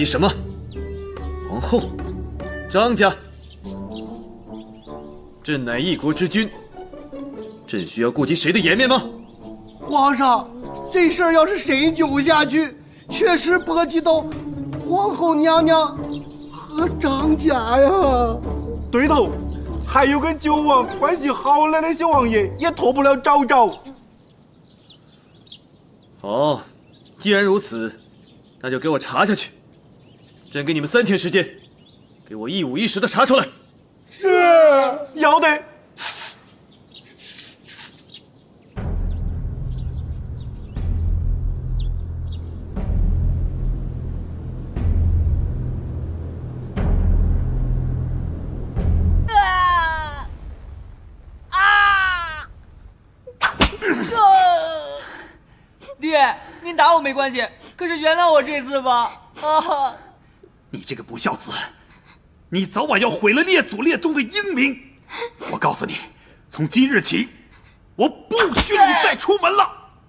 什么？皇后，张家，朕乃一国之君，朕需要顾及谁的颜面吗？皇上，这事儿要是深究下去，确实波及到皇后娘娘和张家呀。对头，还有跟九王关系好的那些王爷也脱不了昭昭。好，既然如此，那就给我查下去。朕给你们3天时间，给我一五一十的查出来。是，要得。爹，您打我没关系，可是原谅我这次吧。啊！你这个不孝子，你早晚要毁了列祖列宗的英名！我告诉你，从今日起，我不许你再出门了。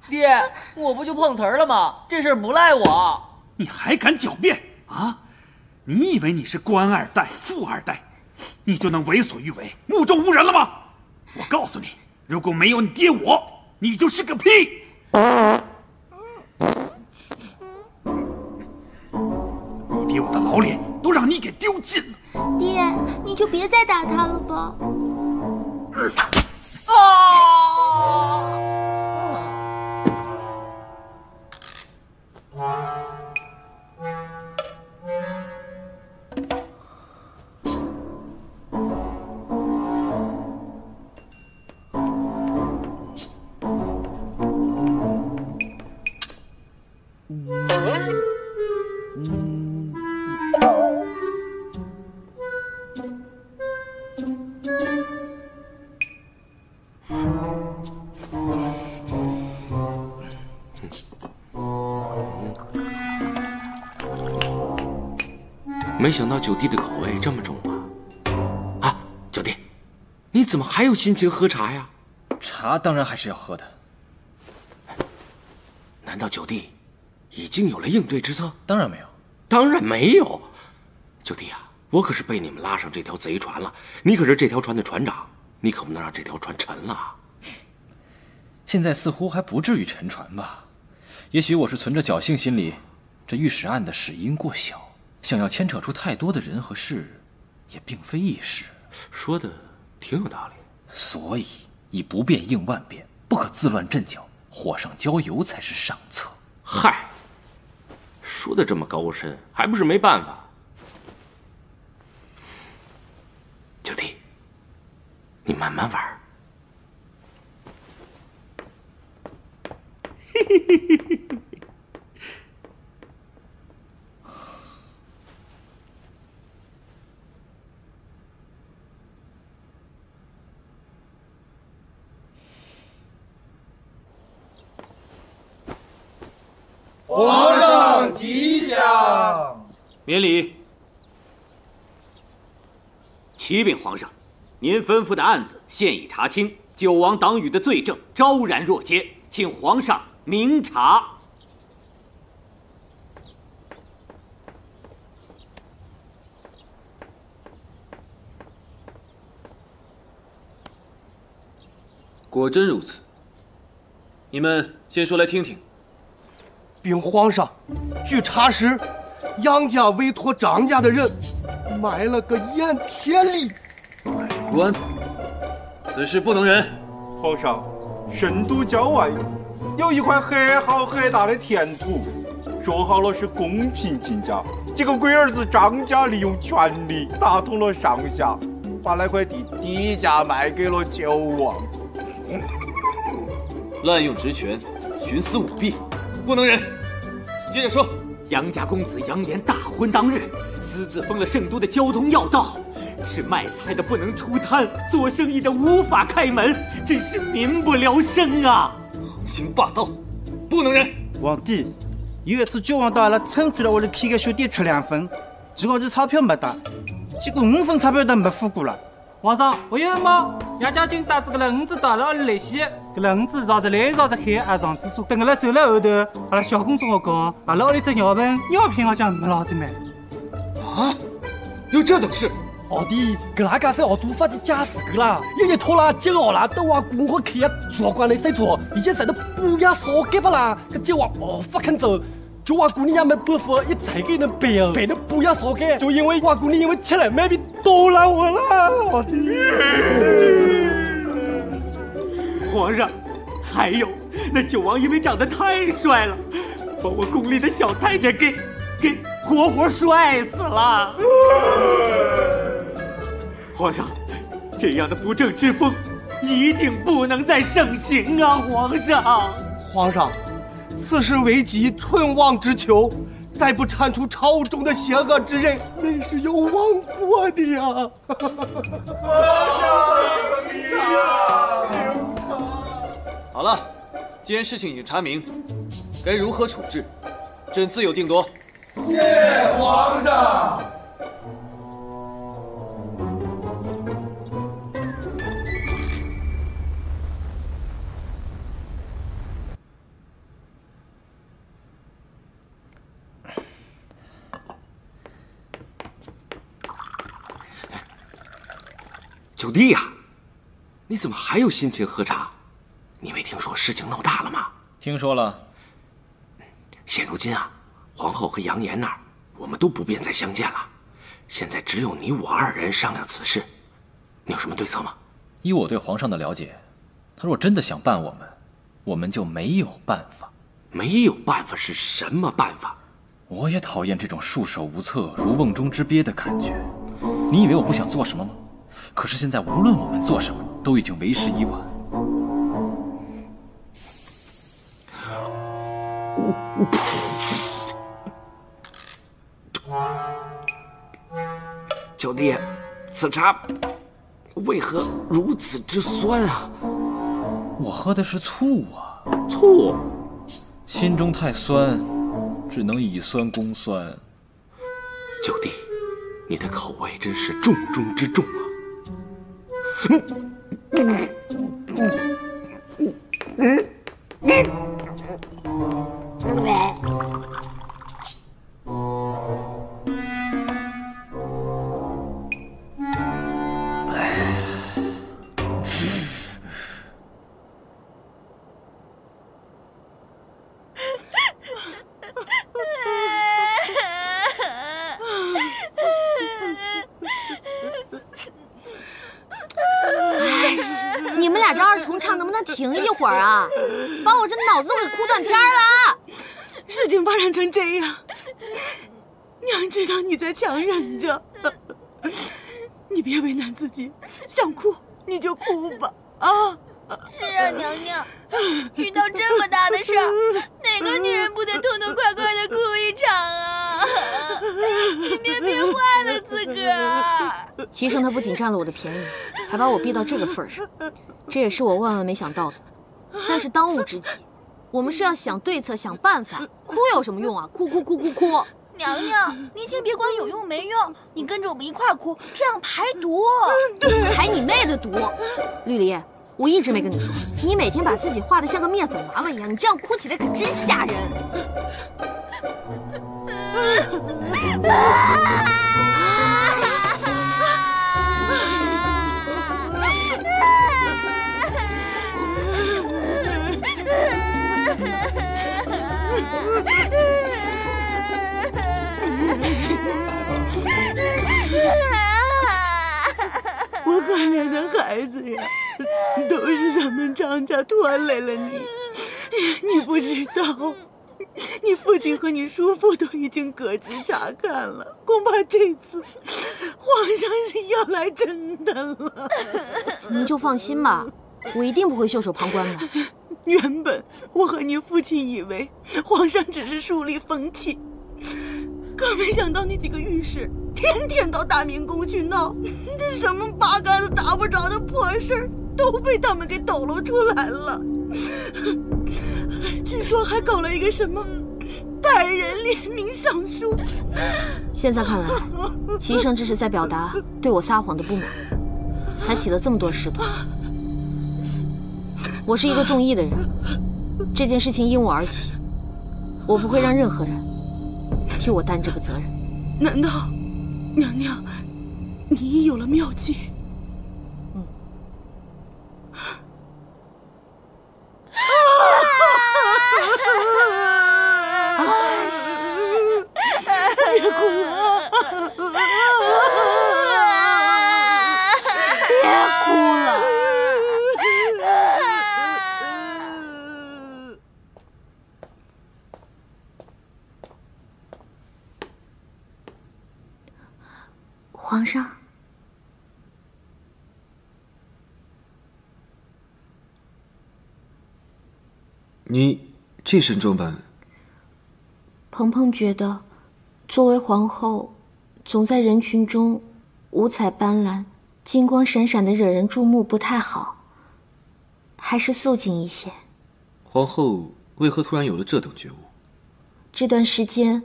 爹，我不就碰瓷儿了吗？这事儿不赖我。你还敢狡辩啊？你以为你是官2代、富2代，你就能为所欲为、目中无人了吗？我告诉你，如果没有你爹我，你就是个屁！你爹我的老脸都让你给丢尽了。爹，你就别再打他了吧。没想到九弟的口味这么重啊！啊，九弟，你怎么还有心情喝茶呀？茶当然还是要喝的。难道九弟已经有了应对之策？当然没有。当然没有。九弟啊，我可是被你们拉上这条贼船了，你可是这条船的船长，你可不能让这条船沉了。现在似乎还不至于沉船吧？也许我是存着侥幸心理，这御史案的始因过小。想要牵扯出太多的人和事，也并非易事。说的挺有道理。所以以不变应万变，不可自乱阵脚，火上浇油才是上策。嗨，说的这么高深，还不是没办法。九弟，你慢慢玩。嘿嘿嘿嘿嘿。皇上吉祥！免礼。启禀皇上，您吩咐的案子现已查清，九王党羽的罪证昭然若揭，请皇上明察。果真如此，你们先说来听听。禀皇上，据查实，杨家委托张家的人买了个盐田里。买官，此事不能忍。皇上，深都郊外有一块很好很大的田土，说好了是公平竞价，这个龟儿子张家利用权力打通了上下，把那块地低价卖给了九王。滥用职权，徇私舞弊，不能忍。接着说，杨家公子杨延大婚当日，私自封了圣都的交通要道，是卖菜的不能出摊，做生意的无法开门，真是民不聊生啊！横行霸道，不能忍。皇帝，有一次九王到阿拉村子了，我来开个小店吃2分，结果这钞票没带，结果5分钞票都没付过了。皇上，我有吗？杨家军带着个轮子到了阿拉来西，个轮子绕着来绕着去，还上厕所。等阿拉走了后头，阿拉小公主我讲，阿拉屋里只尿盆尿片好像没老子买。啊？有这等事？皇帝，搿哪家是好多发的假事个啦，有一套啦，接好啦，等我公会开呀，主管来谁做？已经在那半夜烧给不啦？搿接我不肯走。就我姑娘们不服，一再给人背哦，背得不要烧给，就因为我姑娘因为吃了麦皮都让我了。皇上，还有那九王因为长得太帅了，把我宫里的小太监给活活摔死了。皇上，这样的不正之风一定不能再盛行啊！皇上。此事危急存亡之秋，再不铲除朝中的邪恶之人，那是有亡国的呀！好了，既然事情已经查明，该如何处置，朕自有定夺。谢皇上。九弟呀，你怎么还有心情喝茶？你没听说事情闹大了吗？听说了。现如今啊，皇后和杨延那儿，我们都不便再相见了。现在只有你我2人商量此事，你有什么对策吗？依我对皇上的了解，他若真的想办我们就没有办法。没有办法是什么办法？我也讨厌这种束手无策、如瓮中之鳖的感觉。你以为我不想做什么吗？可是现在无论我们做什么，都已经为时已晚。九弟，此茶为何如此之酸啊？我喝的是醋啊。醋？心中太酸，只能以酸攻酸。九弟，你的口味真是重中之重啊！你们俩这2重唱能不能停一会儿啊？把我这脑子都给哭断片了！事情发展成这样，娘知道你在强忍着，你别为难自己，想哭你就哭吧啊！是啊，娘娘，遇到这么大的事儿，哪个女人不得痛痛快快的哭一场啊？你别坏了自个儿。齐生他不仅占了我的便宜，还把我逼到这个份上，这也是我万万没想到的。但是当务之急，我们是要想对策、想办法。哭有什么用啊？哭！娘娘，您先别管有用没用，你跟着我们一块儿哭，这样排毒。排你妹的毒！绿篱，我一直没跟你说，你每天把自己画得像个面粉娃娃一样，你这样哭起来可真吓人。我可怜的孩子呀，都是咱们张家拖累了你，你不知道，你你父亲和你叔父都已经革职查看了，恐怕这次皇上是要来真的了。您就放心吧，我一定不会袖手旁观的。原本我和你父亲以为皇上只是树立风气，可没想到那几个御史天天到大明宫去闹，这什么八竿子打不着的破事儿都被他们给抖露出来了。据说还搞了一个什么百人联名上书。现在看来，齐胜这是在表达对我撒谎的不满，才起了这么多事端。我是一个重义的人，这件事情因我而起，我不会让任何人替我担这个责任。难道娘娘你有了妙计？别哭了，别哭了。皇上，你这身装扮，鹏鹏觉得，作为皇后，总在人群中五彩斑斓、金光闪闪的惹人注目不太好，还是肃静一些。皇后为何突然有了这等觉悟？这段时间，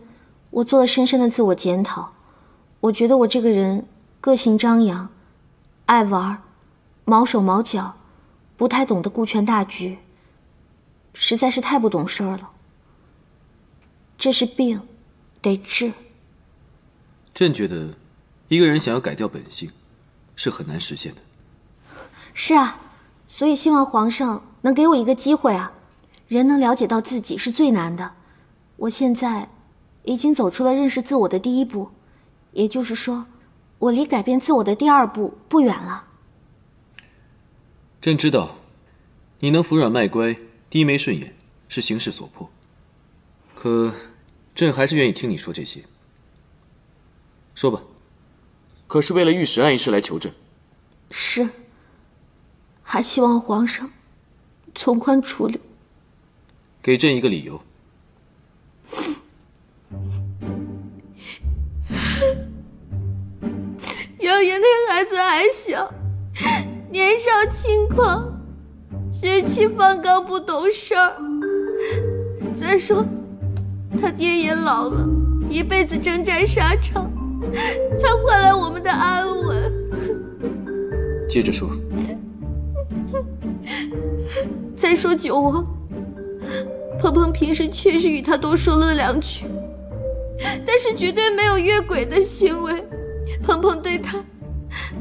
我做了深深的自我检讨。我觉得我这个人个性张扬，爱玩，毛手毛脚，不太懂得顾全大局，实在是太不懂事儿了。这是病，得治。朕觉得，一个人想要改掉本性，是很难实现的。是啊，所以希望皇上能给我一个机会啊！人能了解到自己是最难的。我现在已经走出了认识自我的第一步，也就是说，我离改变自我的第二步不远了。朕知道，你能服软卖乖、低眉顺眼，是形势所迫。可，朕还是愿意听你说这些。说吧，可是为了御史案一事来求朕？是。还希望皇上从宽处理。给朕一个理由。杨爷那孩子还小，年少轻狂，血气方刚，不懂事儿。再说，他爹也老了，一辈子征战沙场，才换来我们的安稳。接着说。再说九王，鹏鹏平时确实与他多说了2句，但是绝对没有越轨的行为。鹏鹏对他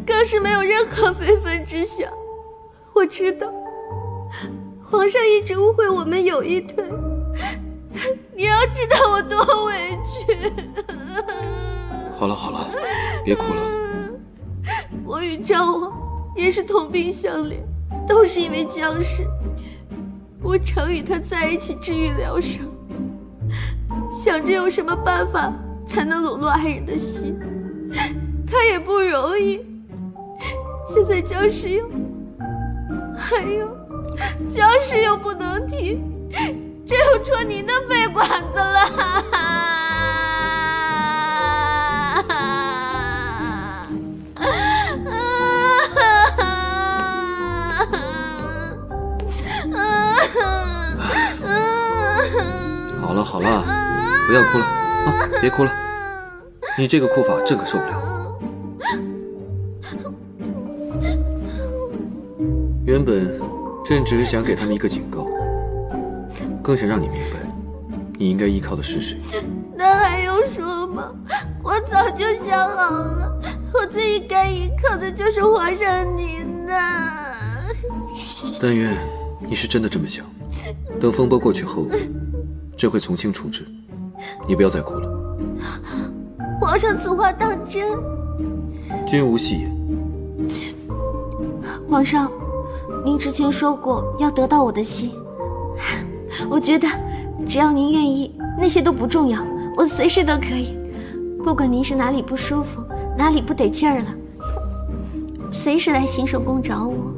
更是没有任何非分之想。我知道皇上一直误会我们有一腿，你要知道我多委屈。好了好了，别哭了。我与赵王也是同病相怜，都是因为江氏。我常与他在一起治愈疗伤，想着有什么办法才能笼络爱人的心，他也不容易。现在江氏又，还有江氏又不能提，这又戳您的肺管子了。好了好了，不要哭了啊！别哭了，你这个哭法朕可受不了。原本朕只是想给他们一个警告，更想让你明白，你应该依靠的是谁。那还用说吗？我早就想好了，我最应该依靠的就是皇上您呐。但愿你是真的这么想。等风波过去后，朕会从轻处置，你不要再哭了。皇上此话当真？君无戏言。皇上，您之前说过要得到我的心，我觉得只要您愿意，那些都不重要，我随时都可以。不管您是哪里不舒服，哪里不得劲儿了，随时来新手宫找我。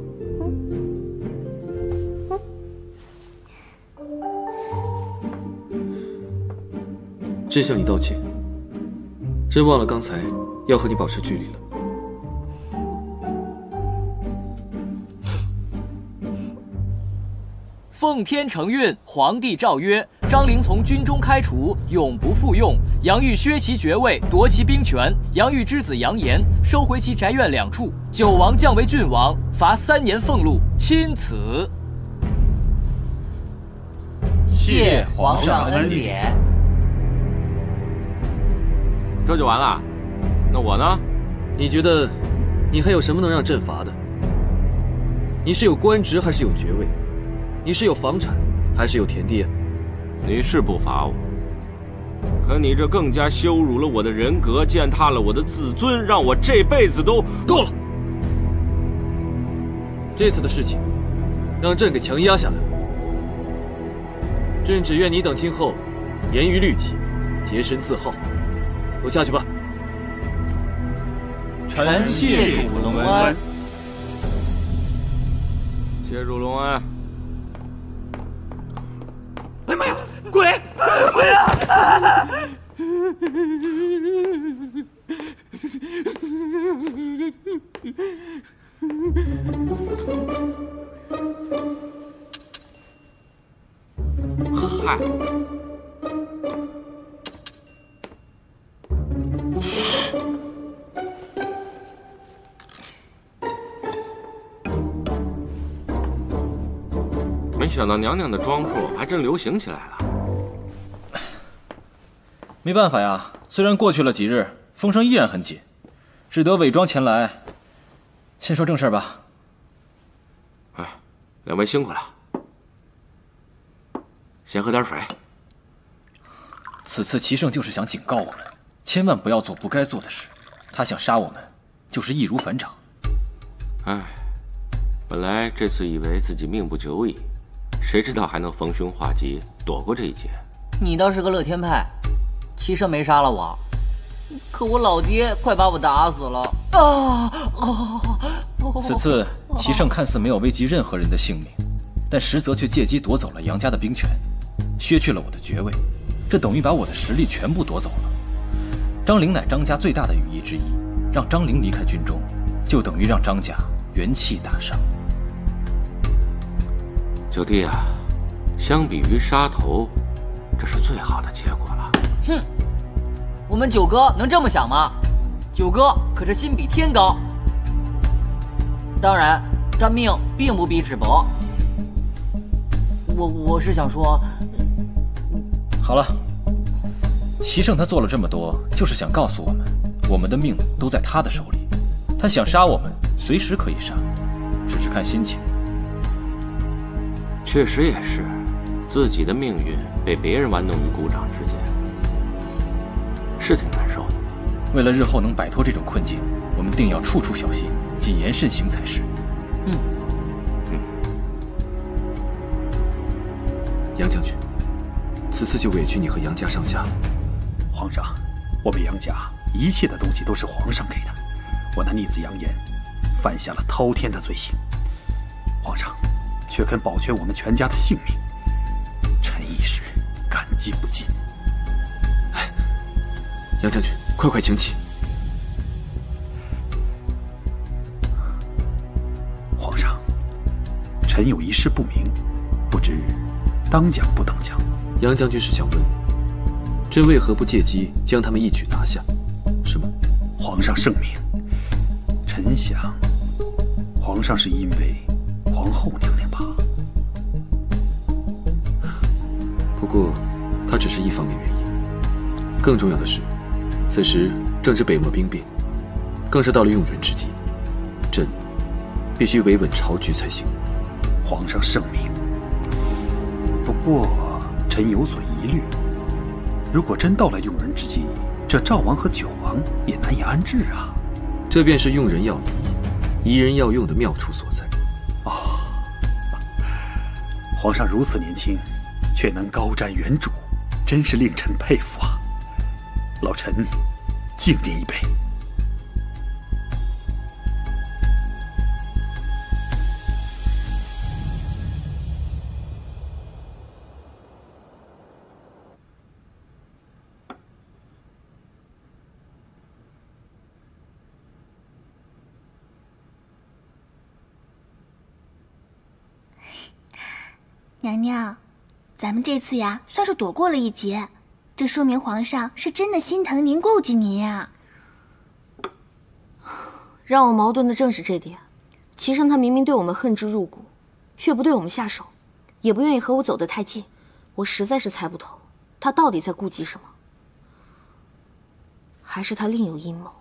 真向你道歉，真忘了刚才要和你保持距离了。奉天承运，皇帝诏曰：张陵从军中开除，永不复用。杨玉削其爵位，夺其兵权。杨玉之子杨炎收回其宅院2处。九王降为郡王，罚3年俸禄，钦此。谢皇上恩典。这就完了？那我呢？你觉得你还有什么能让朕罚的？你是有官职还是有爵位？你是有房产还是有田地？你是不罚我，可你这更加羞辱了我的人格，践踏了我的自尊，让我这辈子都……够了！这次的事情，让朕给强压下来了。朕只愿你等今后严于律己，洁身自好。都下去吧。臣谢主隆恩。谢主隆恩。哎妈呀！鬼！鬼啊！嗨！没想到娘娘的装束还真流行起来了。没办法呀，虽然过去了几日，风声依然很紧，只得伪装前来。先说正事吧。哎，两位辛苦了，先喝点水。此次齐胜就是想警告我们，千万不要做不该做的事。他想杀我们，就是易如反掌。哎，本来这次以为自己命不久矣，谁知道还能逢凶化吉，躲过这一劫。你倒是个乐天派，齐胜没杀了我，可我老爹快把我打死了啊！此次齐胜看似没有危及任何人的性命，但实则却借机夺走了杨家的兵权，削去了我的爵位，这等于把我的实力全部夺走了。张陵乃张家最大的羽翼之一，让张陵离开军中，就等于让张家元气大伤。九弟啊，相比于杀头，这是最好的结果了。哼，我们九哥能这么想吗？九哥可是心比天高。当然，他命并不比纸薄。我是想说，好了，齐胜他做了这么多，就是想告诉我们，我们的命都在他的手里。他想杀我们，随时可以杀，只是看心情。确实也是，自己的命运被别人玩弄于股掌之间，是挺难受的。为了日后能摆脱这种困境，我们定要处处小心，谨言慎行才是。杨将军，此次就委屈你和杨家上下了。皇上，我们杨家一切的东西都是皇上给的，我那逆子杨炎犯下了滔天的罪行，皇上却肯保全我们全家的性命，臣一时感激不尽。哎，杨将军，快请起。皇上，臣有一事不明，不知当讲不当讲？杨将军是想问，朕为何不借机将他们一举拿下，是吗？皇上圣明，臣想，皇上是因为皇后娘娘吧？不过，它只是一方面原因。更重要的是，此时正值北漠兵变，更是到了用人之际，朕必须维稳朝局才行。皇上圣明。不过，臣有所疑虑。如果真到了用人之际，这赵王和九王也难以安置啊。这便是用人要疑，疑人要用的妙处所在。哦，皇上如此年轻，却能高瞻远瞩，真是令臣佩服啊！老臣敬您一杯。娘娘，咱们这次呀，算是躲过了一劫，这说明皇上是真的心疼您、顾及您呀。让我矛盾的正是这点。齐胜他明明对我们恨之入骨，却不对我们下手，也不愿意和我走得太近，我实在是猜不透，他到底在顾忌什么？还是他另有阴谋？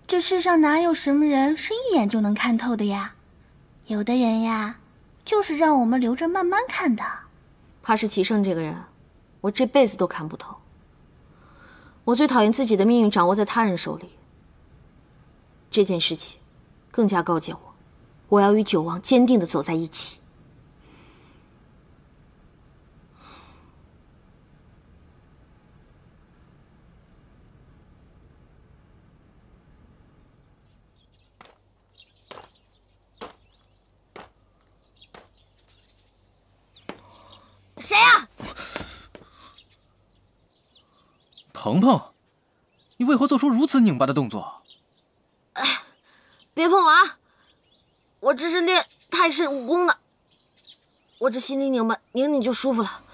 这世上哪有什么人是一眼就能看透的呀？有的人呀，就是让我们留着慢慢看的。怕是齐胜这个人，我这辈子都看不透。我最讨厌自己的命运掌握在他人手里。这件事情，更加告诫我，我要与九王坚定地走在一起。谁呀？鹏鹏，你为何做出如此拧巴的动作？别碰我啊！我这是练泰式武功的，我这心里拧巴，拧拧就舒服了。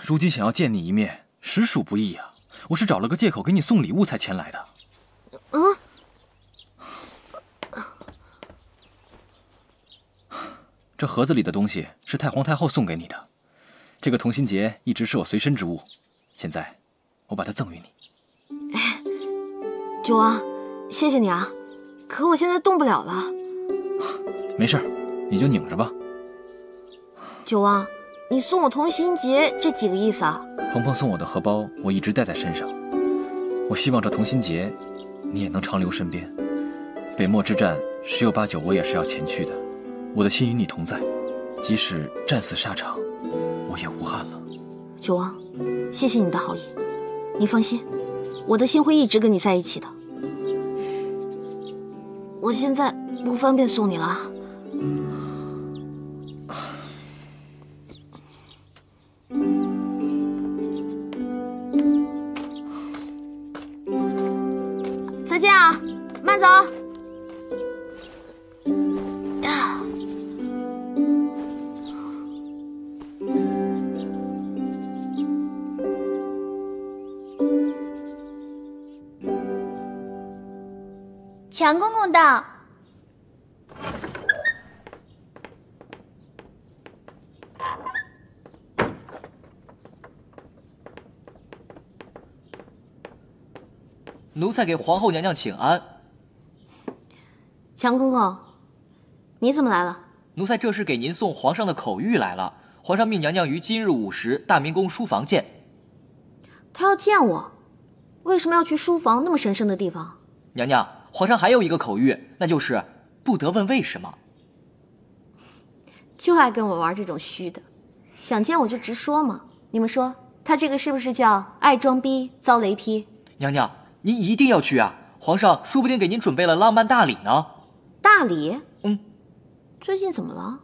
如今想要见你一面，实属不易啊！我是找了个借口给你送礼物才前来的。嗯。这盒子里的东西是太皇太后送给你的，这个同心结一直是我随身之物，现在我把它赠予你。九王，谢谢你啊，可我现在动不了了。没事，你就拧着吧。九王，你送我同心结，这几个意思啊？鹏鹏送我的荷包，我一直带在身上。我希望这同心结，你也能长留身边。北漠之战，十有八九我也是要前去的。我的心与你同在，即使战死沙场，我也无憾了。九王，谢谢你的好意，你放心，我的心会一直跟你在一起的。我现在不方便送你了。再见啊，慢走。强公公到。奴才给皇后娘娘请安。强公公，你怎么来了？奴才这是给您送皇上的口谕来了。皇上命娘娘于今日午时大明宫书房见。他要见我，为什么要去书房那么神圣的地方？娘娘，皇上还有一个口谕，那就是不得问为什么。就爱跟我玩这种虚的，想见我就直说嘛。你们说他这个是不是叫爱装逼遭雷劈？娘娘，您一定要去啊！皇上说不定给您准备了浪漫大礼呢。大礼？嗯。最近怎么了？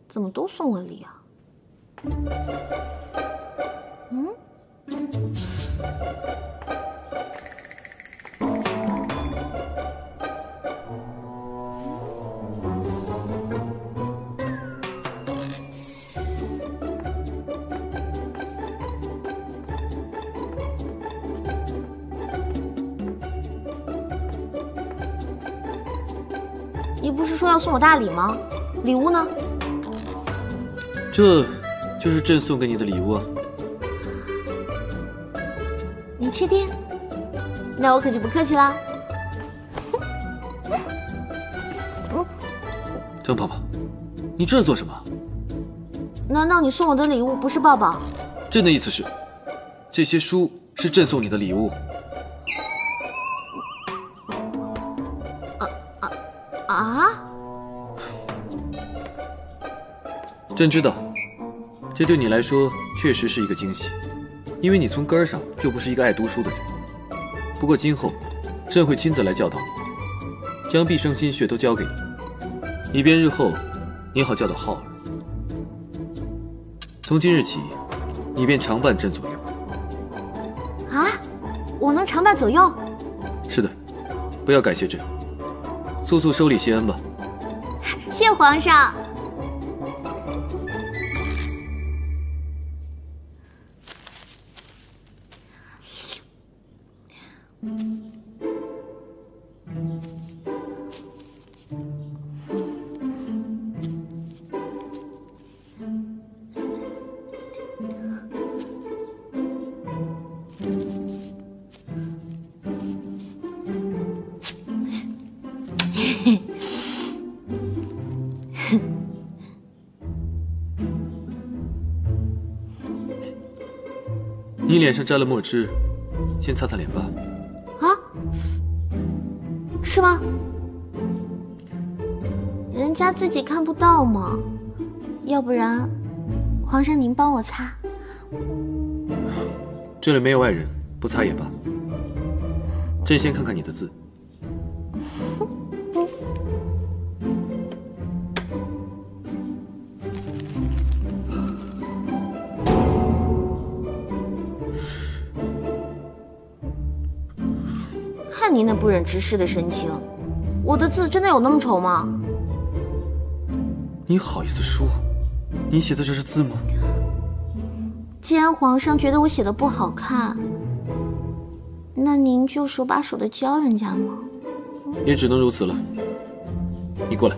怎么都送我礼啊？嗯？你不是说要送我大礼吗？礼物呢？这就是朕送给你的礼物啊！你确定？那我可就不客气啦。张胖胖，你这做什么？难道你送我的礼物不是抱抱？朕的意思是，这些书是朕送你的礼物。啊？朕知道，这对你来说确实是一个惊喜，因为你从根儿上就不是一个爱读书的人。不过今后，朕会亲自来教导你，将毕生心血都交给你，以便日后你好教导浩儿。从今日起，你便常伴朕左右。啊，我能常伴左右？是的，不要感谢朕，速速收礼谢恩吧。谢皇上。你脸上沾了墨汁，先擦擦脸吧。啊？是吗？人家自己看不到嘛。要不然，皇上您帮我擦。这里没有外人，不擦也罢。朕先看看你的字。看您那不忍直视的神情，我的字真的有那么丑吗？你好意思说？你写的这是字吗？既然皇上觉得我写的不好看，那您就手把手的教人家嘛。也只能如此了。你过来。